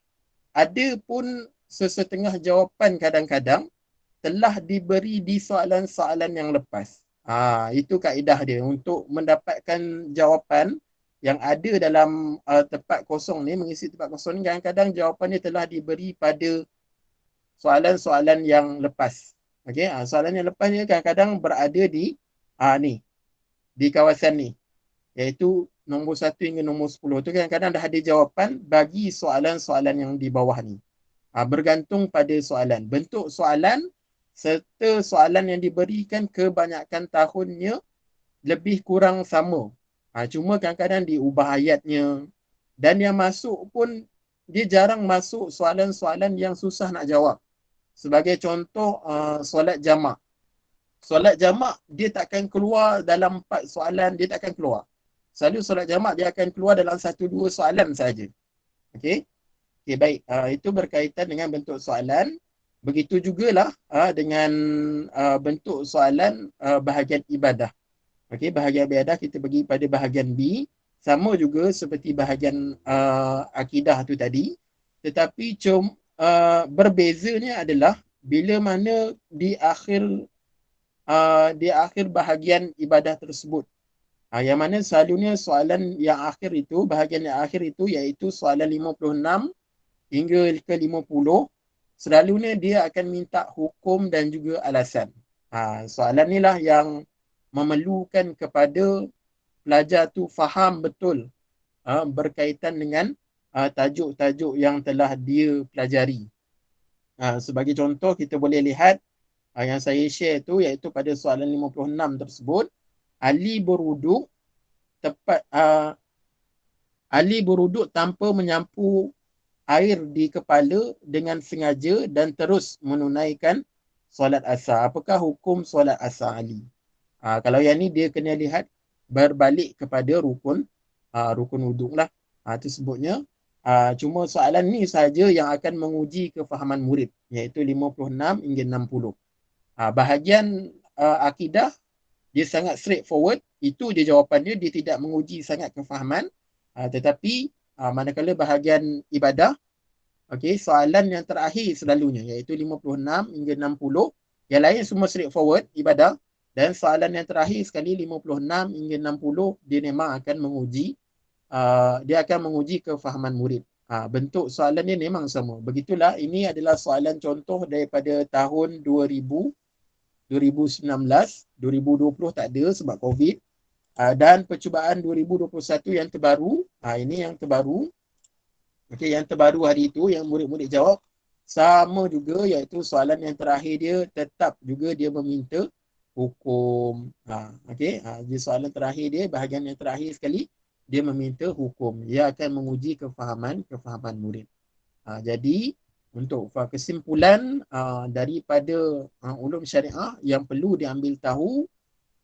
[SPEAKER 4] Ada pun sesetengah jawapan kadang-kadang telah diberi di soalan-soalan yang lepas. Itu kaedah dia untuk mendapatkan jawapan yang ada dalam tempat kosong ni, mengisi tempat kosong ni, kadang-kadang jawapannya telah diberi pada soalan-soalan yang lepas. Okey, soalan yang lepas ni kadang-kadang berada di di kawasan ni, iaitu nombor 1 hingga nombor 10 tu kadang-kadang dah ada jawapan bagi soalan-soalan yang di bawah ni. Bergantung pada soalan, bentuk soalan serta soalan yang diberikan kebanyakan tahunnya lebih kurang sama. Cuma kadang-kadang diubah ayatnya, dan yang masuk pun dia jarang masuk soalan-soalan yang susah nak jawab. Sebagai contoh, solat jamak. Solat jamak dia takkan keluar dalam 4 soalan, dia takkan keluar. Selalu solat jamak dia akan keluar dalam 1-2 soalan saja. Okey, baik. Itu berkaitan dengan bentuk soalan. Begitu jugalah dengan bentuk soalan bahagian ibadah. Okey, bahagian ibadah kita pergi pada bahagian B. Sama juga seperti bahagian akidah tu tadi. Tetapi berbezanya adalah bila mana di akhir bahagian ibadah tersebut. Yang mana selalunya soalan yang akhir itu, bahagian yang akhir itu iaitu soalan 56 hingga ke 50. Selalunya dia akan minta hukum dan juga alasan. Soalan inilah yang memerlukan kepada pelajar tu faham betul berkaitan dengan tajuk-tajuk yang telah dia pelajari. Sebagai contoh, kita boleh lihat yang saya share tu, iaitu pada soalan 56 tersebut, Ali beruduk tanpa menyapu air di kepala dengan sengaja dan terus menunaikan solat asar. Apakah hukum solat asar Ali? Kalau yang ni dia kena lihat berbalik kepada rukun wuduk lah. Itu sebutnya. Cuma soalan ni saja yang akan menguji kefahaman murid, iaitu 56 hingga 60. Bahagian akidah dia sangat straightforward. Itu dia jawapan dia tidak menguji sangat kefahaman. Tetapi manakala bahagian ibadah, okey, soalan yang terakhir selalunya iaitu 56 hingga 60. Yang lain semua straightforward ibadah. Dan soalan yang terakhir sekali 56 hingga 60 dia memang akan menguji kefahaman murid. Bentuk soalan dia memang sama. Begitulah, ini adalah soalan contoh daripada tahun 2019, 2020 tak ada sebab COVID. Dan percubaan 2021 yang terbaru, ini yang terbaru. Okey, yang terbaru hari itu yang murid-murid jawab sama juga, iaitu soalan yang terakhir dia tetap juga dia meminta hukum. Okey, jadi soalan terakhir dia, bahagian yang terakhir sekali, dia meminta hukum. Dia akan menguji kefahaman murid. Jadi Untuk kesimpulan daripada ulum syariah yang perlu diambil tahu,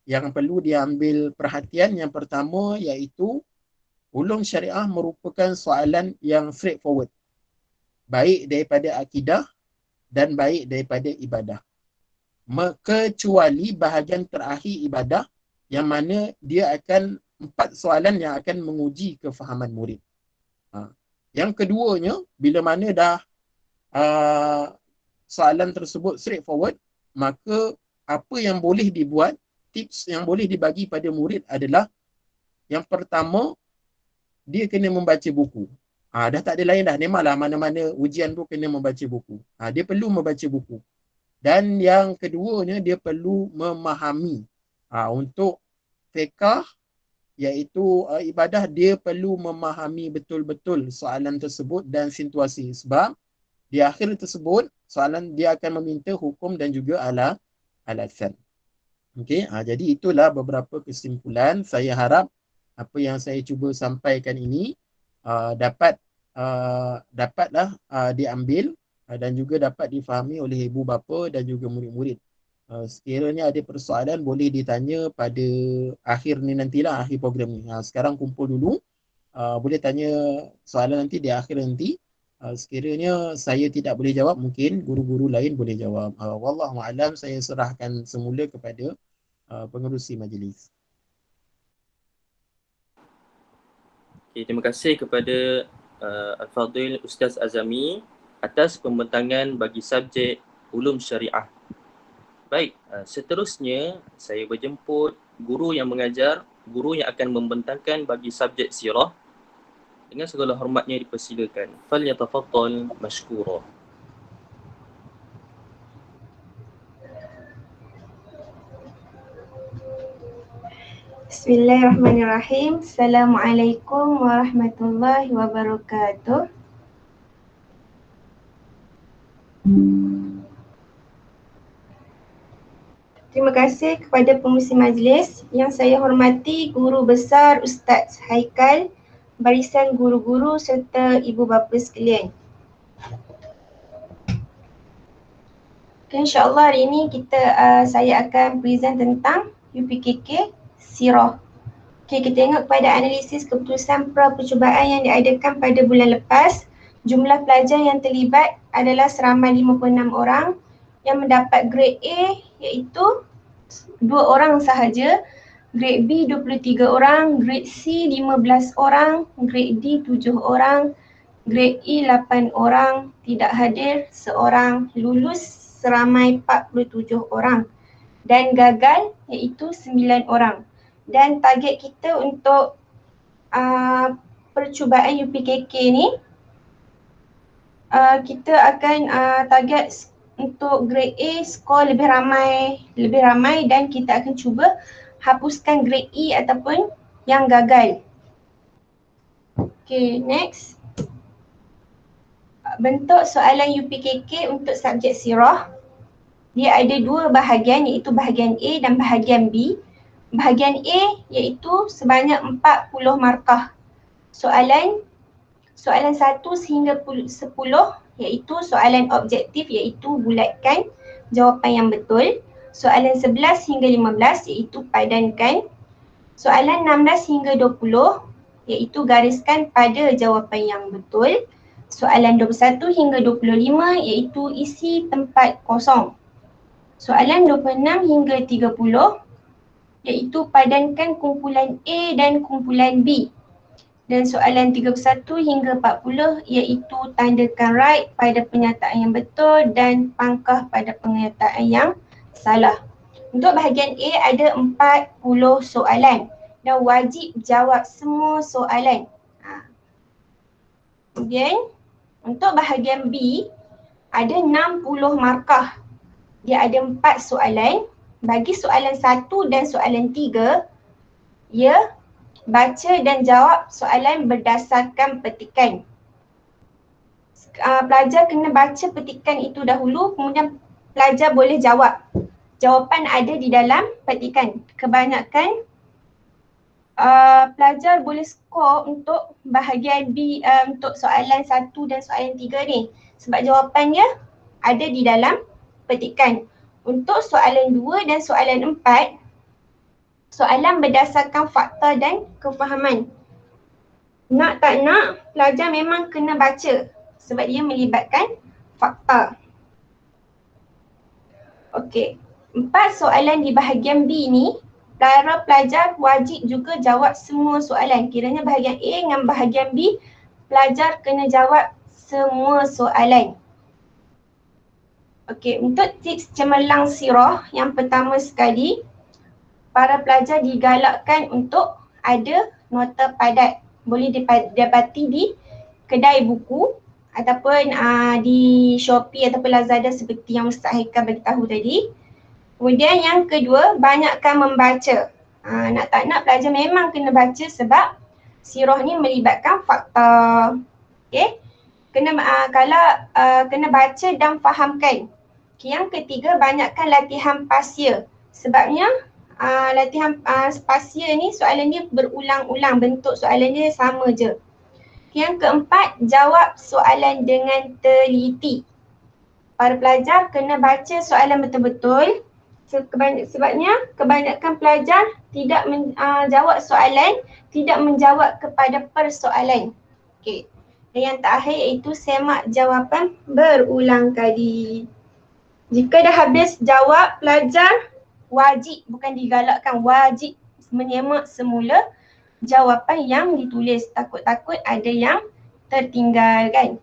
[SPEAKER 4] yang perlu diambil perhatian, yang pertama iaitu ulum syariah merupakan soalan yang straightforward, baik daripada akidah dan baik daripada ibadah, kecuali bahagian terakhir ibadah yang mana dia akan 4 soalan yang akan menguji kefahaman murid. Yang keduanya, bila mana dah soalan tersebut straightforward, maka apa yang boleh dibuat, tips yang boleh dibagi pada murid adalah yang pertama, dia kena membaca buku. Dah tak ada lain dah, memanglah mana-mana ujian tu kena membaca buku. Dia perlu membaca buku. Dan yang keduanya, dia perlu memahami. Untuk fiqh, iaitu ibadah, dia perlu memahami betul-betul soalan tersebut dan situasi. Sebab di akhir tersebut, soalan dia akan meminta hukum dan juga alasan. Okey, jadi itulah beberapa kesimpulan. Saya harap apa yang saya cuba sampaikan ini dapatlah diambil dan juga dapat difahami oleh ibu bapa dan juga murid-murid. Sekiranya ada persoalan boleh ditanya pada akhir ni nantilah, akhir program ni. Sekarang kumpul dulu. Boleh tanya soalan nanti di akhir nanti. Sekiranya saya tidak boleh jawab, mungkin guru-guru lain boleh jawab. Wallahu a'lam, saya serahkan semula kepada pengerusi majlis.
[SPEAKER 2] Okay, terima kasih kepada Al-Fadhil Ustaz Azami atas pembentangan bagi subjek ulum syariah. Baik, seterusnya saya berjemput guru yang mengajar, guru yang akan membentangkan bagi subjek sirah. Dengan segala hormatnya dipersilakan. Falyatafaddal mashkura.
[SPEAKER 5] Bismillahirrahmanirrahim. Assalamualaikum warahmatullahi wabarakatuh. Terima kasih kepada pengerusi majlis. Yang saya hormati Guru Besar Ustaz Haikal, barisan guru-guru serta ibu bapa sekalian. Okay, InsyaAllah hari ini saya akan present tentang UPKK Sirah. Okay, kita tengok pada analisis keputusan percubaan yang diadakan pada bulan lepas. Jumlah pelajar yang terlibat adalah seramai 56 orang yang mendapat grade A iaitu 2 orang sahaja, grade B 23 orang, grade C 15 orang, grade D 7 orang, grade E 8 orang, tidak hadir seorang, lulus seramai 47 orang dan gagal iaitu 9 orang. Dan target kita untuk percubaan UPKK ni, kita akan target untuk grade A skor lebih ramai dan kita akan cuba hapuskan grade E ataupun yang gagal. Okay, next. Bentuk soalan UPKK untuk subjek sirah. Dia ada 2 bahagian iaitu bahagian A dan bahagian B. Bahagian A iaitu sebanyak 40 markah. Soalan 1 sehingga 10 iaitu soalan objektif iaitu bulatkan jawapan yang betul. Soalan 11 hingga 15 iaitu padankan. Soalan 16 hingga 20 iaitu gariskan pada jawapan yang betul. Soalan 21 hingga 25 iaitu isi tempat kosong. Soalan 26 hingga 30 iaitu padankan kumpulan A dan kumpulan B. Dan soalan 31 hingga 40 iaitu tandakan right pada pernyataan yang betul dan pangkah pada pernyataan yang salah. Untuk bahagian A ada 40 soalan dan wajib jawab semua soalan. Kemudian untuk bahagian B ada 60 markah. Dia ada 4 soalan. Bagi soalan 1 dan soalan 3, ia baca dan jawab soalan berdasarkan petikan. Pelajar kena baca petikan itu dahulu, kemudian pelajar boleh jawab. Jawapan ada di dalam petikan. Kebanyakan pelajar boleh skor untuk bahagian B, untuk soalan 1 dan soalan 3 ni. Sebab jawapannya ada di dalam petikan. Untuk soalan 2 dan soalan 4, soalan berdasarkan fakta dan kefahaman. Nak tak nak, pelajar memang kena baca sebab dia melibatkan fakta. Okey, 4 soalan di bahagian B ni, para pelajar wajib juga jawab semua soalan. Kiranya bahagian A dengan bahagian B, pelajar kena jawab semua soalan. Okey, untuk tips cemerlang sirah yang pertama sekali, para pelajar digalakkan untuk ada nota padat. Boleh didapati di kedai buku ataupun di Shopee ataupun Lazada seperti yang Ustaz Haikal beritahu tadi. Kemudian yang kedua, banyakkan membaca. Nak tak nak pelajar memang kena baca sebab sirah ni melibatkan fakta. Okay? Kena baca dan fahamkan. Yang ketiga, banyakkan latihan pasya. Sebabnya latihan pasya ni soalan dia berulang-ulang, bentuk soalan dia sama je. Yang keempat, jawab soalan dengan teliti. Para pelajar kena baca soalan betul-betul. Sebabnya kebanyakan pelajar tidak menjawab soalan, tidak menjawab kepada persoalan. Okey. Dan yang terakhir iaitu semak jawapan berulang kali. Jika dah habis jawab, pelajar wajib, bukan digalakkan, wajib menyemak semula jawapan yang ditulis. Takut-takut ada yang tertinggal kan.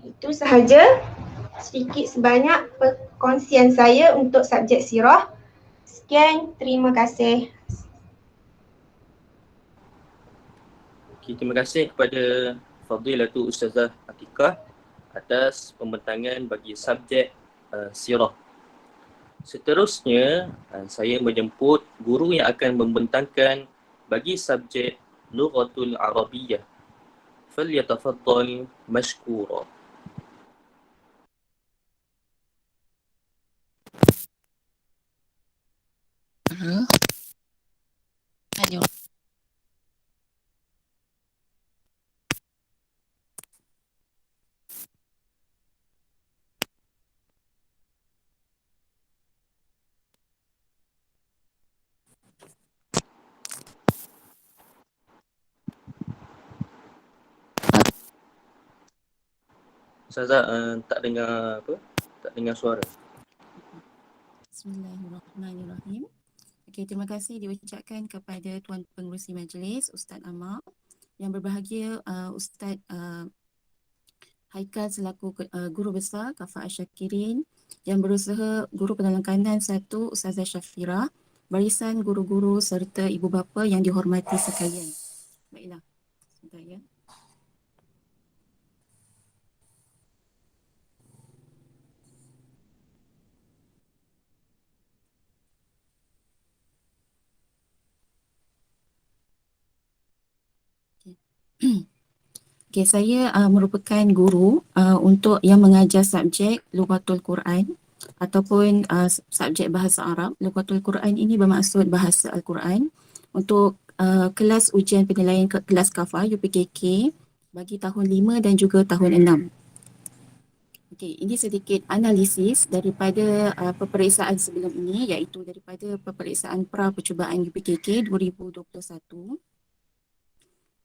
[SPEAKER 5] Itu sahaja sedikit sebanyak perkongsian saya untuk subjek sirah. Sekian, terima kasih.
[SPEAKER 2] Okay, terima kasih kepada Fadilatul Ustazah Atikah atas pembentangan bagi subjek sirah. Seterusnya, saya menjemput guru yang akan membentangkan bagi subjek Lughatul Arabiyyah. Falyatafaddal mashkura. Ustazah tak dengar apa? Tak dengar suara.
[SPEAKER 6] Bismillahirrahmanirrahim. Okey, terima kasih diucapkan kepada Tuan Pengerusi Majlis, Ustaz Amar. Yang berbahagia Ustaz Haikal selaku guru besar Kafah Asyakirin. Yang berusaha guru penolong kanan 1 Ustazah Syafira. Barisan guru-guru serta ibu bapa yang dihormati sekalian. Baiklah, sebentar ya. Okay, saya merupakan guru untuk yang mengajar subjek Lughatul Quran ataupun subjek bahasa Arab. Lughatul Quran ini bermaksud bahasa Al-Quran untuk kelas ujian penilaian kelas Kafah UPKK bagi tahun 5 dan juga tahun 6. Okay, ini sedikit analisis daripada peperiksaan sebelum ini, iaitu daripada peperiksaan pra percubaan UPKK 2021.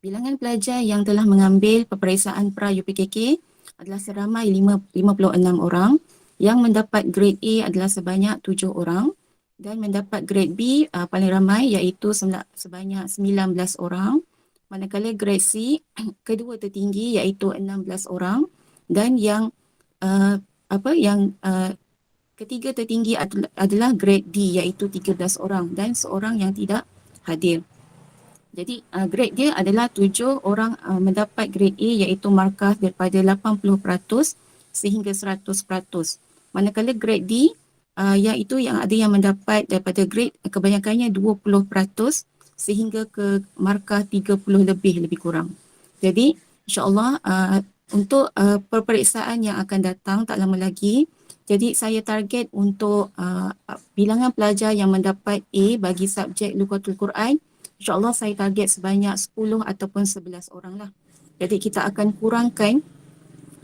[SPEAKER 6] Bilangan pelajar yang telah mengambil peperiksaan pra UPKK adalah seramai 56 orang, yang mendapat grade A adalah sebanyak 7 orang dan mendapat grade B paling ramai iaitu sebanyak 19 orang, manakala grade C kedua tertinggi iaitu 16 orang dan yang ketiga tertinggi adalah grade D iaitu 13 orang dan seorang yang tidak hadir. Jadi grade dia adalah 7 orang mendapat grade A iaitu markah daripada 80% sehingga 100%. Manakala grade D iaitu yang ada yang mendapat daripada grade kebanyakannya 20% sehingga ke markah 30 lebih kurang. Jadi insya-Allah untuk peperiksaan yang akan datang tak lama lagi, jadi saya target untuk bilangan pelajar yang mendapat A bagi subjek Lughatul Quran InsyaAllah saya target sebanyak 10 ataupun 11 orang lah. Jadi kita akan kurangkan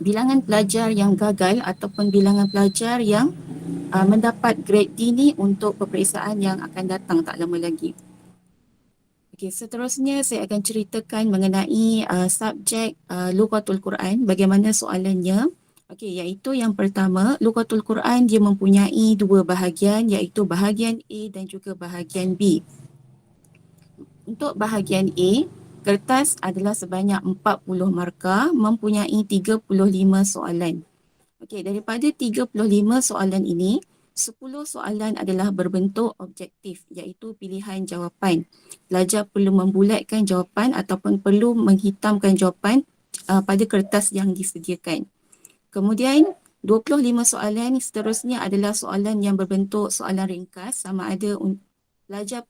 [SPEAKER 6] bilangan pelajar yang gagal ataupun bilangan pelajar yang mendapat grade D ni untuk peperiksaan yang akan datang tak lama lagi. Okey, seterusnya saya akan ceritakan mengenai subjek Lughatul Quran, bagaimana soalannya. Okey, iaitu yang pertama, Lughatul Quran dia mempunyai dua bahagian, iaitu bahagian A dan juga bahagian B. Untuk bahagian A, kertas adalah sebanyak 40 markah, mempunyai 35 soalan. Okey, daripada 35 soalan ini, 10 soalan adalah berbentuk objektif, iaitu pilihan jawapan. Pelajar perlu membulatkan jawapan ataupun perlu menghitamkan jawapan pada kertas yang disediakan. Kemudian 25 soalan seterusnya adalah soalan yang berbentuk soalan ringkas, sama ada pelajar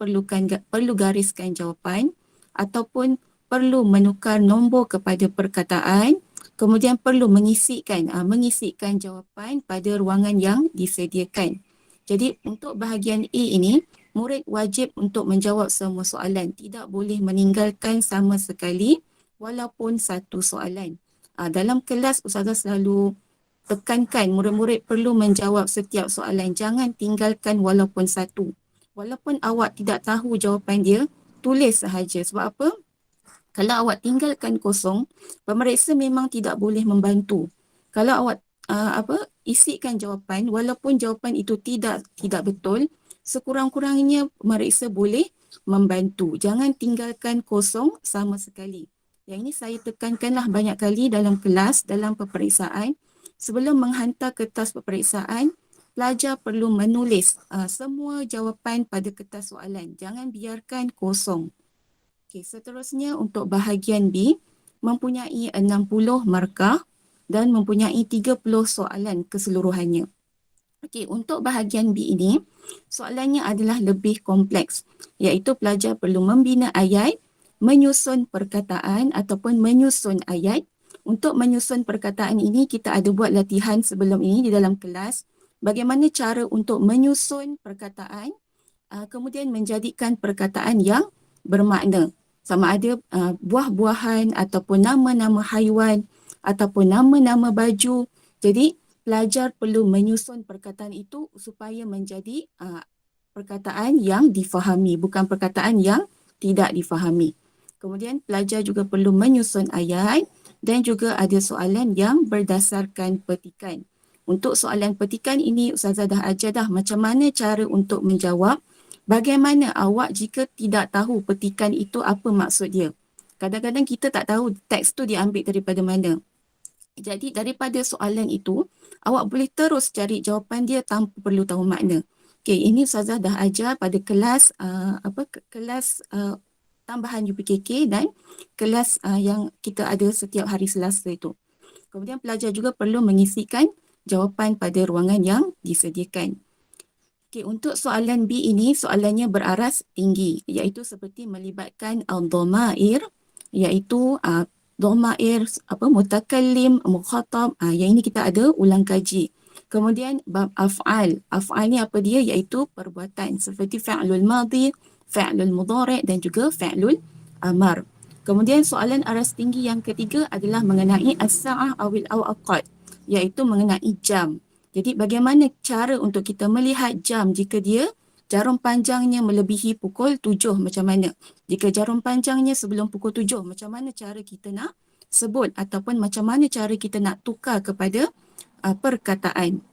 [SPEAKER 6] perlu gariskan jawapan ataupun perlu menukar nombor kepada perkataan, kemudian perlu mengisikan jawapan pada ruangan yang disediakan. Jadi untuk bahagian A ini, murid wajib untuk menjawab semua soalan, tidak boleh meninggalkan sama sekali walaupun satu soalan. Dalam kelas Ustazah selalu tekankan murid-murid perlu menjawab setiap soalan, jangan tinggalkan walaupun satu. Walaupun awak tidak tahu jawapan dia, tulis sahaja. Sebab apa? Kalau awak tinggalkan kosong, pemeriksa memang tidak boleh membantu. Kalau awak isikan jawapan, walaupun jawapan itu tidak betul, sekurang-kurangnya pemeriksa boleh membantu. Jangan tinggalkan kosong sama sekali. Yang ini saya tekankanlah banyak kali dalam kelas, dalam peperiksaan. Sebelum menghantar kertas peperiksaan, pelajar perlu menulis semua jawapan pada kertas soalan. Jangan biarkan kosong. Okey, seterusnya untuk bahagian B mempunyai 60 markah dan mempunyai 30 soalan keseluruhannya. Okey, untuk bahagian B ini soalannya adalah lebih kompleks, iaitu pelajar perlu membina ayat, menyusun perkataan ataupun menyusun ayat. Untuk menyusun perkataan ini kita ada buat latihan sebelum ini di dalam kelas. Bagaimana cara untuk menyusun perkataan, kemudian menjadikan perkataan yang bermakna. Sama ada buah-buahan ataupun nama-nama haiwan ataupun nama-nama baju. Jadi pelajar perlu menyusun perkataan itu supaya menjadi perkataan yang difahami, bukan perkataan yang tidak difahami. Kemudian pelajar juga perlu menyusun ayat dan juga ada soalan yang berdasarkan petikan. Untuk soalan petikan ini Ustazah dah ajar dah macam mana cara untuk menjawab. Bagaimana awak jika tidak tahu petikan itu apa maksud dia. Kadang-kadang kita tak tahu teks tu diambil daripada mana. Jadi daripada soalan itu, awak boleh terus cari jawapan dia tanpa perlu tahu makna. Okey, ini Ustazah dah ajar pada kelas kelas tambahan UPKK dan kelas yang kita ada setiap hari Selasa itu. Kemudian pelajar juga perlu mengisikan jawapan pada ruangan yang disediakan. Okey, untuk soalan B ini soalannya beraras tinggi, iaitu seperti melibatkan al-dhamair, iaitu dhamair mutakallim, mukhatab, yang ini kita ada ulang kaji. Kemudian bab af'al. Af'al ni apa dia? Iaitu perbuatan seperti fa'lul madhi, fa'lul mudhari' dan juga fa'lul amar. Kemudian soalan aras tinggi yang ketiga adalah mengenai as-sa'ah awil awqat, iaitu mengenai jam. Jadi bagaimana cara untuk kita melihat jam jika dia jarum panjangnya melebihi pukul 7 macam mana? Jika jarum panjangnya sebelum pukul 7, macam mana cara kita nak sebut ataupun macam mana cara kita nak tukar kepada perkataan.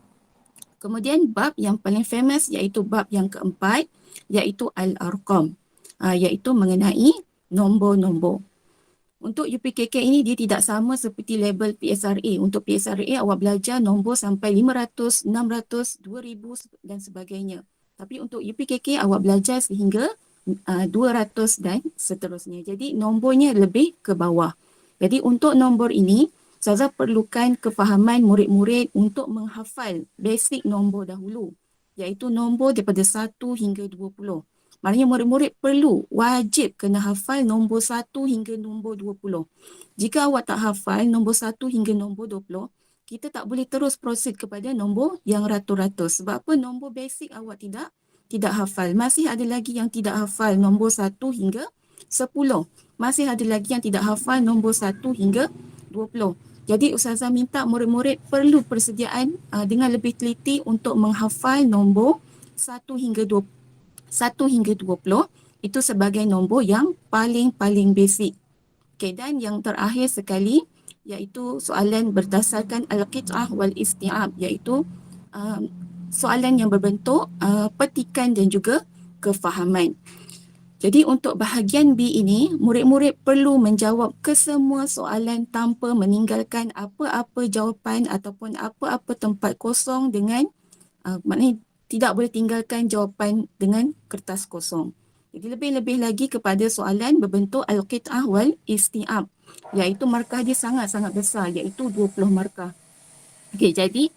[SPEAKER 6] Kemudian bab yang paling famous iaitu bab yang keempat, iaitu al-arqam, iaitu mengenai nombor-nombor. Untuk UPKK ini dia tidak sama seperti label PSRA. Untuk PSRA awak belajar nombor sampai 500, 600, 2000 dan sebagainya. Tapi untuk UPKK awak belajar sehingga 200 dan seterusnya. Jadi nombornya lebih ke bawah. Jadi untuk nombor ini, Ustazah perlukan kefahaman murid-murid untuk menghafal basic nombor dahulu. Iaitu nombor daripada 1 hingga 20. Maknanya murid-murid perlu, wajib kena hafal nombor 1 hingga nombor 20. Jika awak tak hafal nombor 1 hingga nombor 20, kita tak boleh terus proceed kepada nombor yang ratus-ratus. Sebab apa? Nombor basic awak tidak hafal. Masih ada lagi yang tidak hafal nombor 1 hingga 10. Masih ada lagi yang tidak hafal nombor 1 hingga 20. Jadi Ustazah minta murid-murid perlu persediaan dengan lebih teliti untuk menghafal nombor 1 hingga 20. 1 hingga 20 itu sebagai nombor yang paling basic. Okey, dan yang terakhir sekali iaitu soalan berdasarkan al-qit'ah wal isti'ab, iaitu soalan yang berbentuk petikan dan juga kefahaman. Jadi untuk bahagian B ini, murid-murid perlu menjawab kesemua soalan tanpa meninggalkan apa-apa jawapan ataupun apa-apa tempat kosong dengan maknanya tidak boleh tinggalkan jawapan dengan kertas kosong. Jadi lebih-lebih lagi kepada soalan berbentuk al-qit'ah wal isti'ab, iaitu markah dia sangat-sangat besar, iaitu 20 markah. Okey, jadi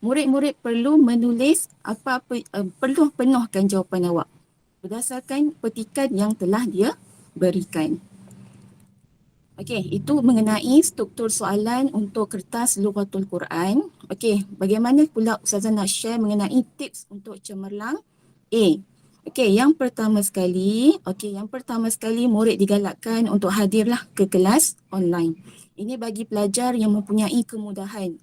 [SPEAKER 6] murid-murid perlu menulis apa-apa, perlu penuhkan jawapan awak berdasarkan petikan yang telah dia berikan. Okey, itu mengenai struktur soalan untuk kertas Lughatul Quran. Okey, bagaimana pula Ustazah nak share mengenai tips untuk cemerlang A? Okey, yang pertama sekali murid digalakkan untuk hadirlah ke kelas online. Ini bagi pelajar yang mempunyai kemudahan.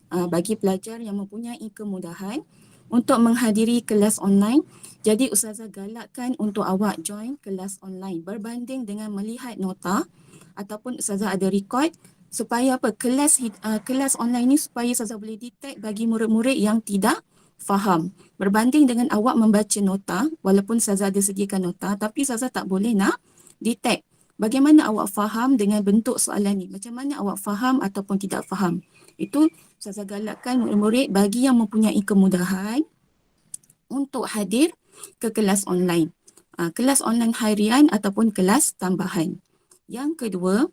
[SPEAKER 6] Untuk menghadiri kelas online. Jadi Ustazah galakkan untuk awak join kelas online berbanding dengan melihat nota ataupun Ustazah ada record supaya apa? Kelas online ni supaya Ustazah boleh detect bagi murid-murid yang tidak faham. Berbanding dengan awak membaca nota, walaupun Ustazah ada sediakan nota, tapi Ustazah tak boleh nak detect bagaimana awak faham dengan bentuk soalan ni. Macam mana awak faham ataupun tidak faham. Itu Ustazah galakkan murid-murid bagi yang mempunyai kemudahan untuk hadir ke kelas online. Kelas online harian ataupun kelas tambahan. Yang kedua,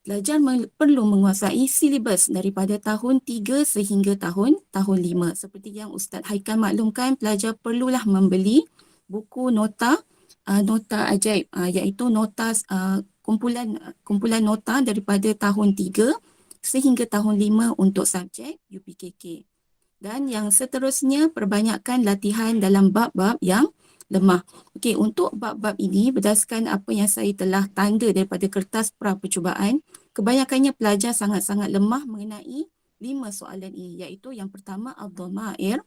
[SPEAKER 6] pelajar perlu menguasai silibus daripada tahun 3 sehingga tahun 5. Seperti yang Ustaz Haikal maklumkan, pelajar perlulah membeli buku nota ajaib, iaitu nota kumpulan nota daripada tahun 3 sehingga tahun 5 untuk subjek UPKK. Dan yang seterusnya, perbanyakkan latihan dalam bab-bab yang lemah. Okey, untuk bab-bab ini berdasarkan apa yang saya telah tanda daripada kertas pra-percubaan, kebanyakannya pelajar sangat-sangat lemah mengenai 5 soalan ini, iaitu yang pertama ad-dhamair,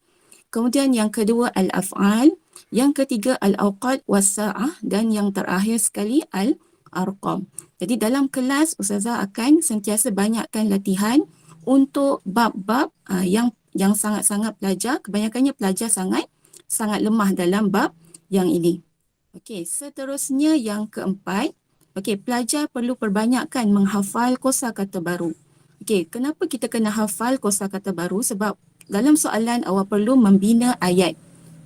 [SPEAKER 6] kemudian yang kedua al-af'al, yang ketiga al-awqat was-sa'ah, dan yang terakhir sekali al-arqam. Jadi dalam kelas Ustazah akan sentiasa banyakkan latihan untuk bab-bab yang sangat-sangat kebanyakannya pelajar sangat lemah dalam bab yang ini. Okey, seterusnya yang keempat, pelajar perlu perbanyakkan menghafal kosakata baru. Okey, kenapa kita kena hafal kosakata baru? Sebab dalam soalan awak perlu membina ayat.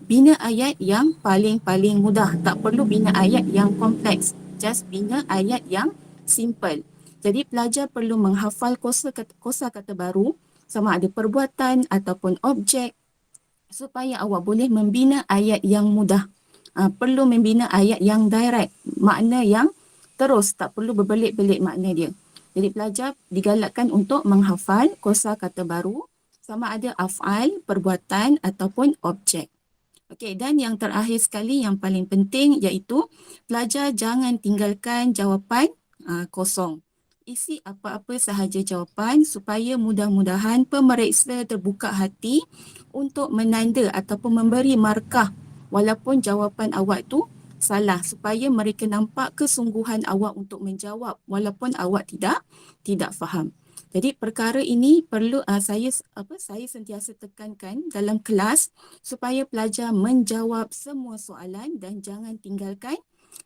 [SPEAKER 6] Bina ayat yang paling mudah, tak perlu bina ayat yang kompleks. Just bina ayat yang simple. Jadi pelajar perlu menghafal kosakata baru sama ada perbuatan ataupun objek supaya awak boleh membina ayat yang mudah. Perlu membina ayat yang direct, makna yang terus, tak perlu berbelit-belit makna dia. Jadi pelajar digalakkan untuk menghafal kosakata baru sama ada af'al, perbuatan ataupun objek. Okey, dan yang terakhir sekali yang paling penting iaitu pelajar jangan tinggalkan jawapan kosong. Isi apa-apa sahaja jawapan supaya mudah-mudahan pemeriksa terbuka hati untuk menanda ataupun memberi markah walaupun jawapan awak tu salah, supaya mereka nampak kesungguhan awak untuk menjawab walaupun awak tidak faham. Jadi perkara ini perlu saya sentiasa tekankan dalam kelas supaya pelajar menjawab semua soalan dan jangan tinggalkan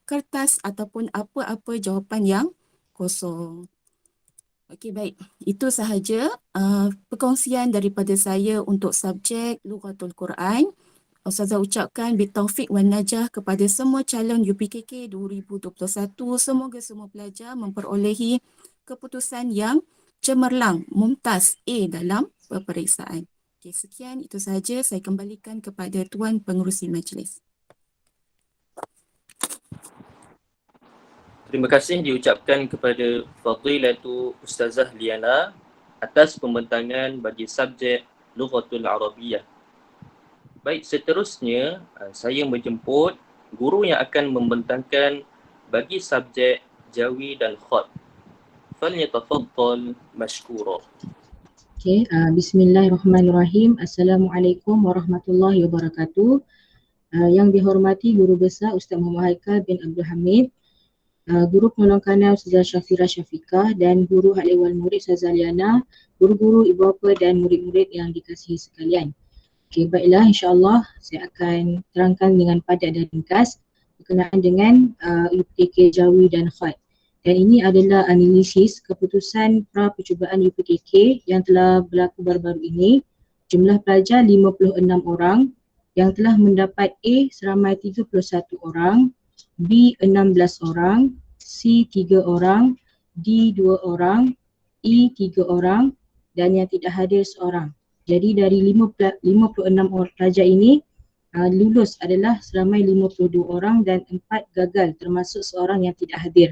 [SPEAKER 6] kertas ataupun apa-apa jawapan yang kosong. Okey, baik. Itu sahaja perkongsian daripada saya untuk subjek Lughatul Quran. Ustazah ucapkan bitaufiq wan najah kepada semua calon UPKK 2021. Semoga semua pelajar memperolehi keputusan yang cemerlang, mumtaz A dalam peperiksaan. Okey, sekian, itu sahaja. Saya kembalikan kepada Tuan Pengerusi Majlis.
[SPEAKER 2] Terima kasih diucapkan kepada Fadilatu Ustazah Liana atas pembentangan bagi subjek Lughatul Arabiyah. Baik, seterusnya saya menjemput guru yang akan membentangkan bagi subjek jawi dan khat. Falyatafaddal mashkura.
[SPEAKER 7] Okay, bismillahirrahmanirrahim. Assalamualaikum warahmatullahi wabarakatuh. Yang dihormati Guru Besar Ustaz Muhammad Haikal bin Abdul Hamid, Guru Penolong Kanal Ustazah Syafira Syafiqah dan Guru Hal Ehwal Murid Ustazah Liana, guru-guru, ibu bapa dan murid-murid yang dikasihi sekalian. Okay, baiklah, insyaAllah saya akan terangkan dengan padat dan ringkas berkenaan dengan UPKK Jawi dan Khat. Dan ini adalah analisis keputusan pra percubaan UPKK yang telah berlaku baru-baru ini. Jumlah pelajar 56 orang yang telah mendapat A seramai 31 orang, B 16 orang, C 3 orang, D 2 orang, E 3 orang dan yang tidak hadir seorang. Jadi dari 56 orang pelajar ini lulus adalah seramai 52 orang dan 4 gagal termasuk seorang yang tidak hadir.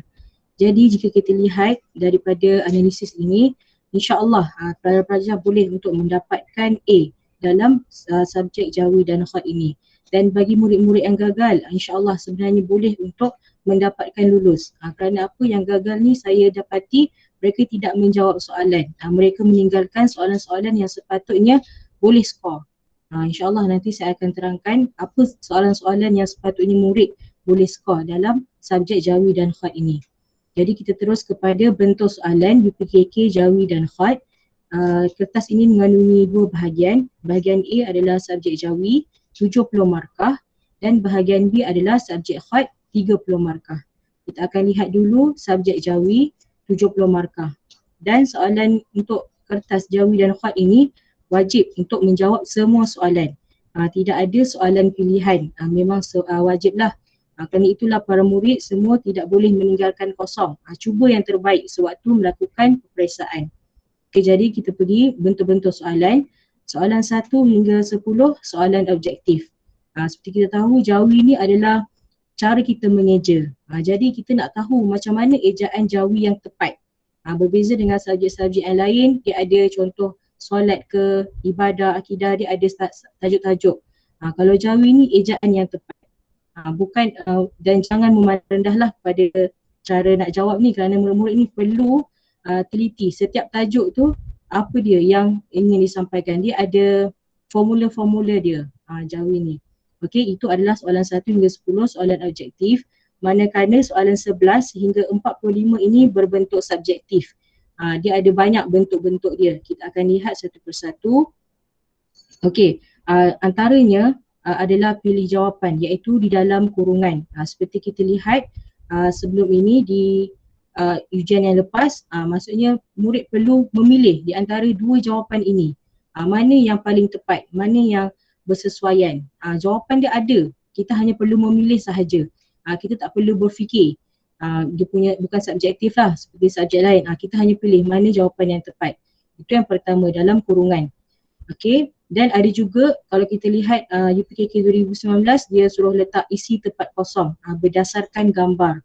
[SPEAKER 7] Jadi jika kita lihat daripada analisis ini, insya-Allah pelajar-pelajar boleh untuk mendapatkan A dalam subjek Jawi dan Khat ini. Dan bagi murid-murid yang gagal, insya-Allah sebenarnya boleh untuk mendapatkan lulus. Kerana apa yang gagal ni saya dapati mereka tidak menjawab soalan. Mereka meninggalkan soalan-soalan yang sepatutnya boleh skor. InsyaAllah nanti saya akan terangkan apa soalan-soalan yang sepatutnya murid boleh skor dalam subjek Jawi dan Khat ini. Jadi kita terus kepada bentuk soalan UPKK Jawi dan Khat. Kertas ini mengandungi dua bahagian. Bahagian A adalah subjek Jawi 70 markah dan bahagian B adalah subjek Khat 30 markah. Kita akan lihat dulu subjek Jawi 70 markah. Dan soalan untuk kertas Jawi dan Khat ini wajib untuk menjawab semua soalan. Tidak ada soalan pilihan. Memang wajiblah. Kerana itulah para murid semua tidak boleh meninggalkan kosong. Cuba yang terbaik sewaktu melakukan peperiksaan. Okay, jadi kita pergi bentuk-bentuk soalan. Soalan 1 hingga 10 soalan objektif. Seperti kita tahu Jawi ni adalah cara kita mengeja. Jadi kita nak tahu macam mana ejaan Jawi yang tepat. Berbeza dengan subjek-subjek yang lain, dia ada contoh solat ke, ibadah, akidah, dia ada tajuk-tajuk. Kalau Jawi ni ejaan yang tepat. Bukan dan jangan memandang rendahlah pada cara nak jawab ni kerana murid-murid ni perlu teliti setiap tajuk tu apa dia yang ingin disampaikan. Dia ada formula-formula dia Jawi ni. Okey, itu adalah soalan 1 hingga 10 soalan objektif, manakala soalan 11 hingga 45 ini berbentuk subjektif. Dia ada banyak bentuk-bentuk dia. Kita akan lihat satu persatu. Okey, antaranya adalah pilih jawapan iaitu di dalam kurungan. Seperti kita lihat sebelum ini di ujian yang lepas, maksudnya murid perlu memilih di antara dua jawapan ini. Mana yang paling tepat, mana yang bersesuaian. Jawapan dia ada, kita hanya perlu memilih sahaja. Kita tak perlu berfikir. Dia punya bukan subjektif lah seperti subjek lain. Kita hanya pilih mana jawapan yang tepat. Itu yang pertama dalam kurungan. Okey. Dan ada juga kalau kita lihat UPKK 2019 dia suruh letak isi tempat kosong berdasarkan gambar.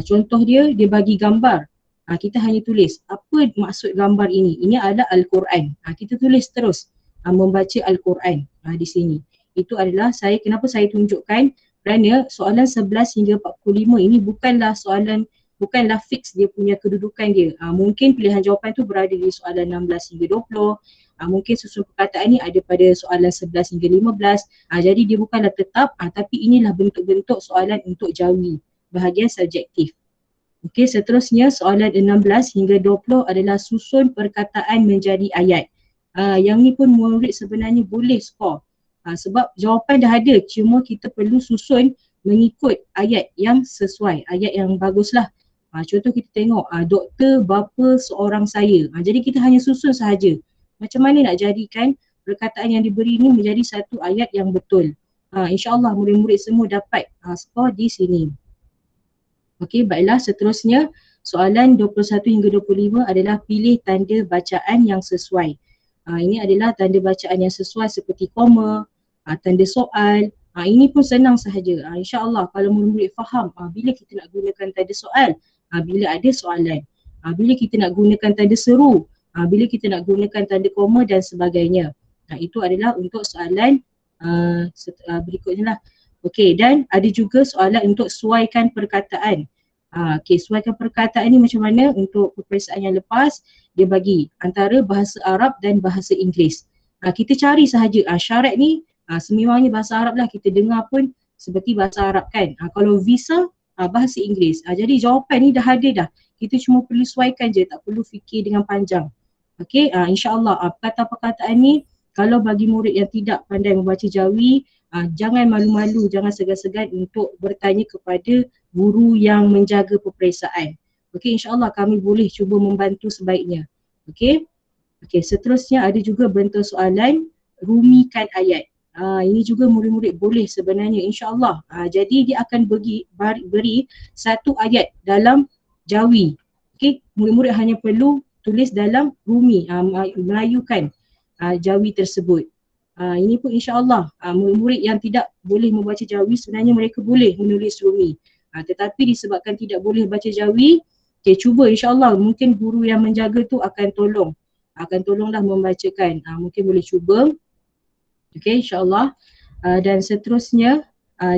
[SPEAKER 7] Contoh dia bagi gambar. Kita hanya tulis apa maksud gambar ini. Ini adalah Al-Quran. Kita tulis terus membaca Al-Quran di sini. Itu adalah kenapa saya tunjukkan kerana soalan 11 hingga 45 ini bukanlah fix dia punya kedudukan dia. Mungkin pilihan jawapan tu berada di soalan 16 hingga 20. Mungkin susun perkataan ni ada pada soalan 11 hingga 15. Jadi dia bukanlah tetap, tapi inilah bentuk-bentuk soalan untuk Jawi, bahagian subjektif. Okey, seterusnya soalan 16 hingga 20 adalah susun perkataan menjadi ayat. Yang ni pun murid sebenarnya boleh skor. Sebab jawapan dah ada, cuma kita perlu susun mengikut ayat yang sesuai, ayat yang baguslah. Contoh kita tengok, doktor bapa seorang saya. Jadi kita hanya susun sahaja. Macam mana nak jadikan perkataan yang diberi ini menjadi satu ayat yang betul. InsyaAllah murid-murid semua dapat skor di sini. Okey, baiklah seterusnya soalan 21 hingga 25 adalah pilih tanda bacaan yang sesuai. Ini adalah tanda bacaan yang sesuai seperti koma, tanda soal. Ini pun senang sahaja. InsyaAllah kalau murid-murid faham bila kita nak gunakan tanda soal, bila ada soalan, bila kita nak gunakan tanda seru, bila kita nak gunakan tanda koma dan sebagainya. Itu adalah untuk soalan berikutnya lah. Okey, dan ada juga soalan untuk suaikan perkataan. Okey, suaikan perkataan ni macam mana untuk peperiksaan yang lepas. Dia bagi antara bahasa Arab dan bahasa Inggeris. Kita cari sahaja syarat ni sememangnya bahasa Arab lah, kita dengar pun seperti bahasa Arab kan. Kalau visa bahasa Inggeris. Jadi jawapan ni dah ada dah. Kita cuma perlu suaikan je, tak perlu fikir dengan panjang. Okey, insya-Allah perkataan-perkataan ni kalau bagi murid yang tidak pandai membaca Jawi, jangan malu-malu, jangan segan-segan untuk bertanya kepada guru yang menjaga peperiksaan. Okey, insya-Allah kami boleh cuba membantu sebaiknya. Okey. Okey, seterusnya ada juga bentuk soalan rumikan ayat. Ini juga murid-murid boleh sebenarnya insya-Allah. Jadi dia akan beri satu ayat dalam Jawi. Okey, murid-murid hanya perlu tulis dalam rumi, melayukan Jawi tersebut. Ini pun insya-Allah murid-murid yang tidak boleh membaca Jawi sebenarnya mereka boleh menulis rumi. Tetapi disebabkan tidak boleh baca Jawi, cuba insya-Allah mungkin guru yang menjaga tu akan tolonglah membacakan. Mungkin boleh cuba. Okey, insya-Allah. Dan seterusnya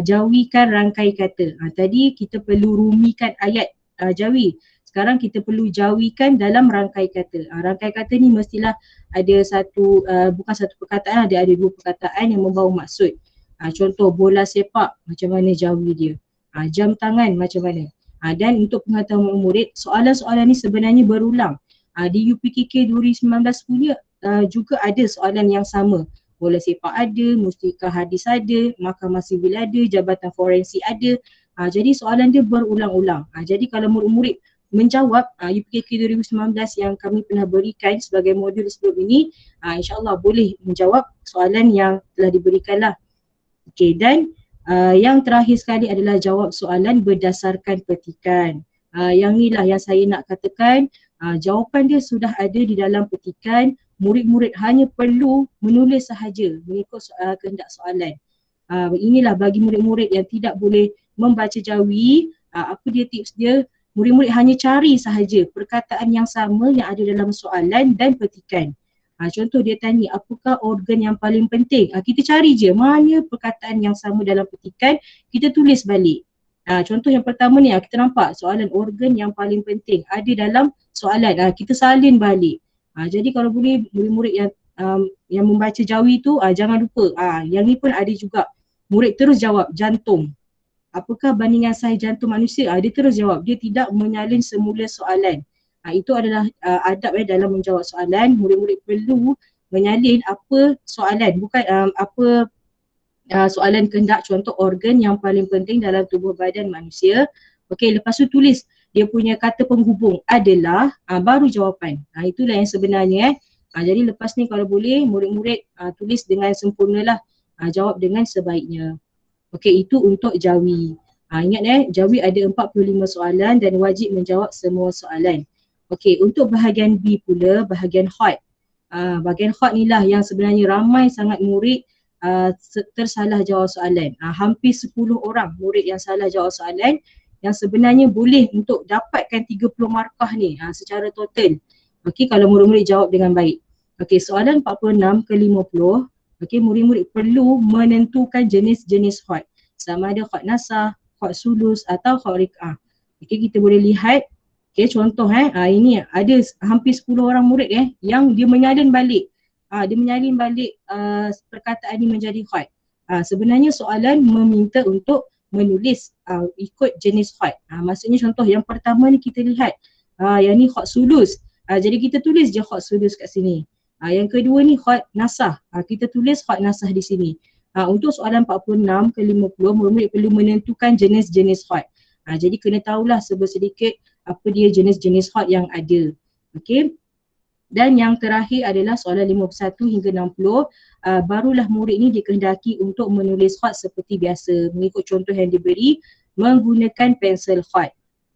[SPEAKER 7] jawikan rangkai kata. Tadi kita perlu rumikan ayat Jawi. Sekarang kita perlu jawikan dalam rangkai kata. Rangkai kata ni mestilah ada bukan satu perkataan, ada dua perkataan yang membawa maksud. Contoh bola sepak, macam mana Jawi dia. Jam tangan macam mana. Dan untuk pengetahuan murid, soalan-soalan ni sebenarnya berulang. Di UPKK 2019 punya juga ada soalan yang sama. Bola sepak ada, mustika hadis ada, mahkamah sivil ada, jabatan forensik ada. Jadi soalan dia berulang-ulang. Jadi kalau murid-murid menjawab UPKK 2019 yang kami pernah berikan sebagai modul sebelum ini, insya-Allah boleh menjawab soalan yang telah diberikan lah. Okey, dan yang terakhir sekali adalah jawab soalan berdasarkan petikan. Yang ni lah yang saya nak katakan, jawapan dia sudah ada di dalam petikan. Murid-murid hanya perlu menulis sahaja mengikut kehendak soalan. Inilah bagi murid-murid yang tidak boleh membaca Jawi, apa dia tips dia? Murid-murid hanya cari sahaja perkataan yang sama yang ada dalam soalan dan petikan. Contoh dia tanya, apakah organ yang paling penting? Kita cari je mana perkataan yang sama dalam petikan, kita tulis balik. Contoh yang pertama ni, kita nampak soalan organ yang paling penting ada dalam soalan, kita salin balik. Jadi kalau boleh murid-murid yang membaca Jawi tu jangan lupa. Yang ni pun ada juga. Murid terus jawab jantung. Apakah bandingan saiz jantung manusia? Dia terus jawab. Dia tidak menyalin semula soalan. Itu adalah adab dalam menjawab soalan. Murid-murid perlu menyalin apa soalan, bukan apa soalan kehendak. Contoh organ yang paling penting dalam tubuh badan manusia. Okey, lepas tu tulis dia punya kata penghubung adalah baru jawapan. Itulah yang sebenarnya. Jadi lepas ni kalau boleh murid-murid tulis dengan sempurnalah, jawab dengan sebaiknya. Okey, itu untuk Jawi. Ingat Jawi ada 45 soalan dan wajib menjawab semua soalan. Okey, untuk bahagian B pula, bahagian hot. Bahagian hot ni lah yang sebenarnya ramai sangat murid tersalah jawab soalan. Hampir 10 orang murid yang salah jawab soalan yang sebenarnya boleh untuk dapatkan 30 markah ni secara total. Okey, kalau murid-murid jawab dengan baik. Okey, soalan 46 ke 50. Okey, murid-murid perlu menentukan jenis-jenis hot. Sama ada hot nasah, hot sulus atau hot rik'ah. Okey, kita boleh lihat. Okey, contoh ini ada hampir 10 orang murid yang dia menyalin balik. Dia menyalin balik perkataan ini menjadi hot. Sebenarnya soalan meminta untuk menulis ikut jenis hot. Maksudnya contoh yang pertama ni kita lihat. Yang ni hot sulus. Jadi kita tulis je hot sulus kat sini. Yang kedua ni hot nasah. Kita tulis hot nasah di sini. Untuk soalan 46 ke 50, murid-murid perlu menentukan jenis-jenis hot. Jadi kena tahulah sedikit apa dia jenis-jenis hot yang ada. Okey. Dan yang terakhir adalah soalan 51 hingga 60. Barulah murid ni dikehendaki untuk menulis hot seperti biasa mengikut contoh yang diberi menggunakan pensel hot.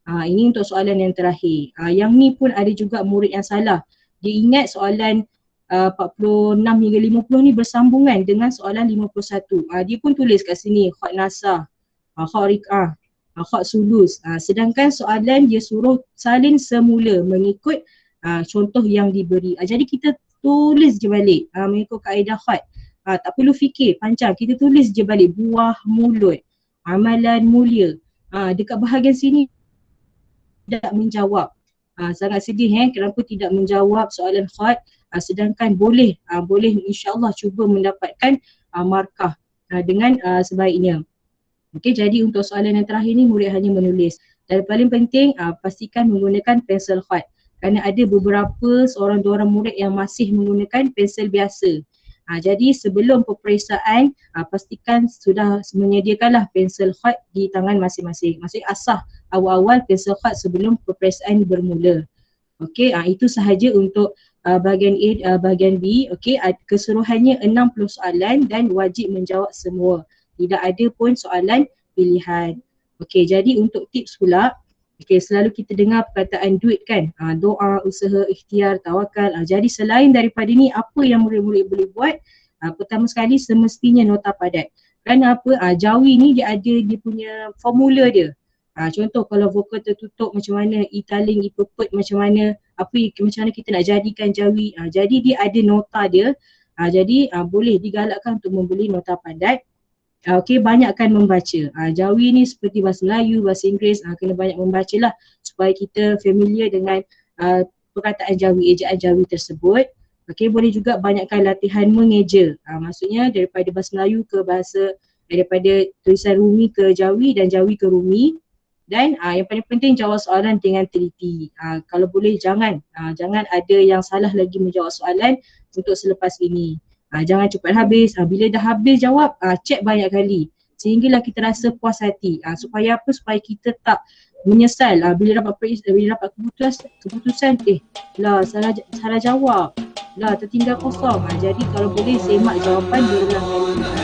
[SPEAKER 7] Ini untuk soalan yang terakhir. Yang ni pun ada juga murid yang salah. Dia ingat soalan 46 hingga 50 ni bersambungan dengan soalan 51. Dia pun tulis kat sini hot nasah, hot rik'ah, hot sulus. Sedangkan soalan dia suruh salin semula mengikut contoh yang diberi. Jadi kita tulis je balik mengikut kaedah hot. Tak perlu fikir panjang, kita tulis je balik buah mulut, amalan mulia. Dekat bahagian sini tidak menjawab. Sangat sedih kenapa tidak menjawab soalan khat, sedangkan boleh insyaAllah cuba mendapatkan markah dengan sebaiknya. Okey, jadi untuk soalan yang terakhir ni murid hanya menulis. Dan paling penting pastikan menggunakan pensel khat. Kerana ada beberapa seorang dua orang murid yang masih menggunakan pensel biasa. Jadi sebelum peperiksaan pastikan sudah menyediakanlah pensel khat di tangan masing-masing. Maksudnya asah awal-awal pensel khat sebelum peperiksaan bermula. Okey, itu sahaja untuk bahagian A, bahagian B. Okey, keseluruhannya 60 soalan dan wajib menjawab semua. Tidak ada pun soalan pilihan. Okey, jadi untuk tips pula, selalu kita dengar perkataan duit kan, doa, usaha, ikhtiar, tawakal. Jadi selain daripada ni, apa yang murid-murid boleh buat? Pertama sekali semestinya nota padat. Kerana apa? Jawi ni dia ada dia punya formula dia. Contoh kalau vokal tertutup macam mana, italing, ipepet macam mana, macam mana kita nak jadikan jawi. Jadi dia ada nota dia. Jadi boleh digalakkan untuk membeli nota padat. Okey, banyakkan membaca. Jawi ni seperti bahasa Melayu, bahasa Inggeris, kena banyak membacalah supaya kita familiar dengan perkataan jawi, ejaan jawi tersebut. Okey, boleh juga banyakkan latihan mengeja. Maksudnya daripada bahasa Melayu ke daripada tulisan Rumi ke Jawi dan Jawi ke Rumi. Dan yang paling penting jawab soalan dengan teliti. Kalau boleh jangan ada yang salah lagi menjawab soalan untuk selepas ini. Jangan cepat habis. Bila dah habis jawab, cek banyak kali sehinggalah kita rasa puas hati. Supaya apa? Supaya kita tak menyesal bila dapat keputusan salah jawab, tertinggal kosong. Jadi kalau boleh semak jawapan berulang kali.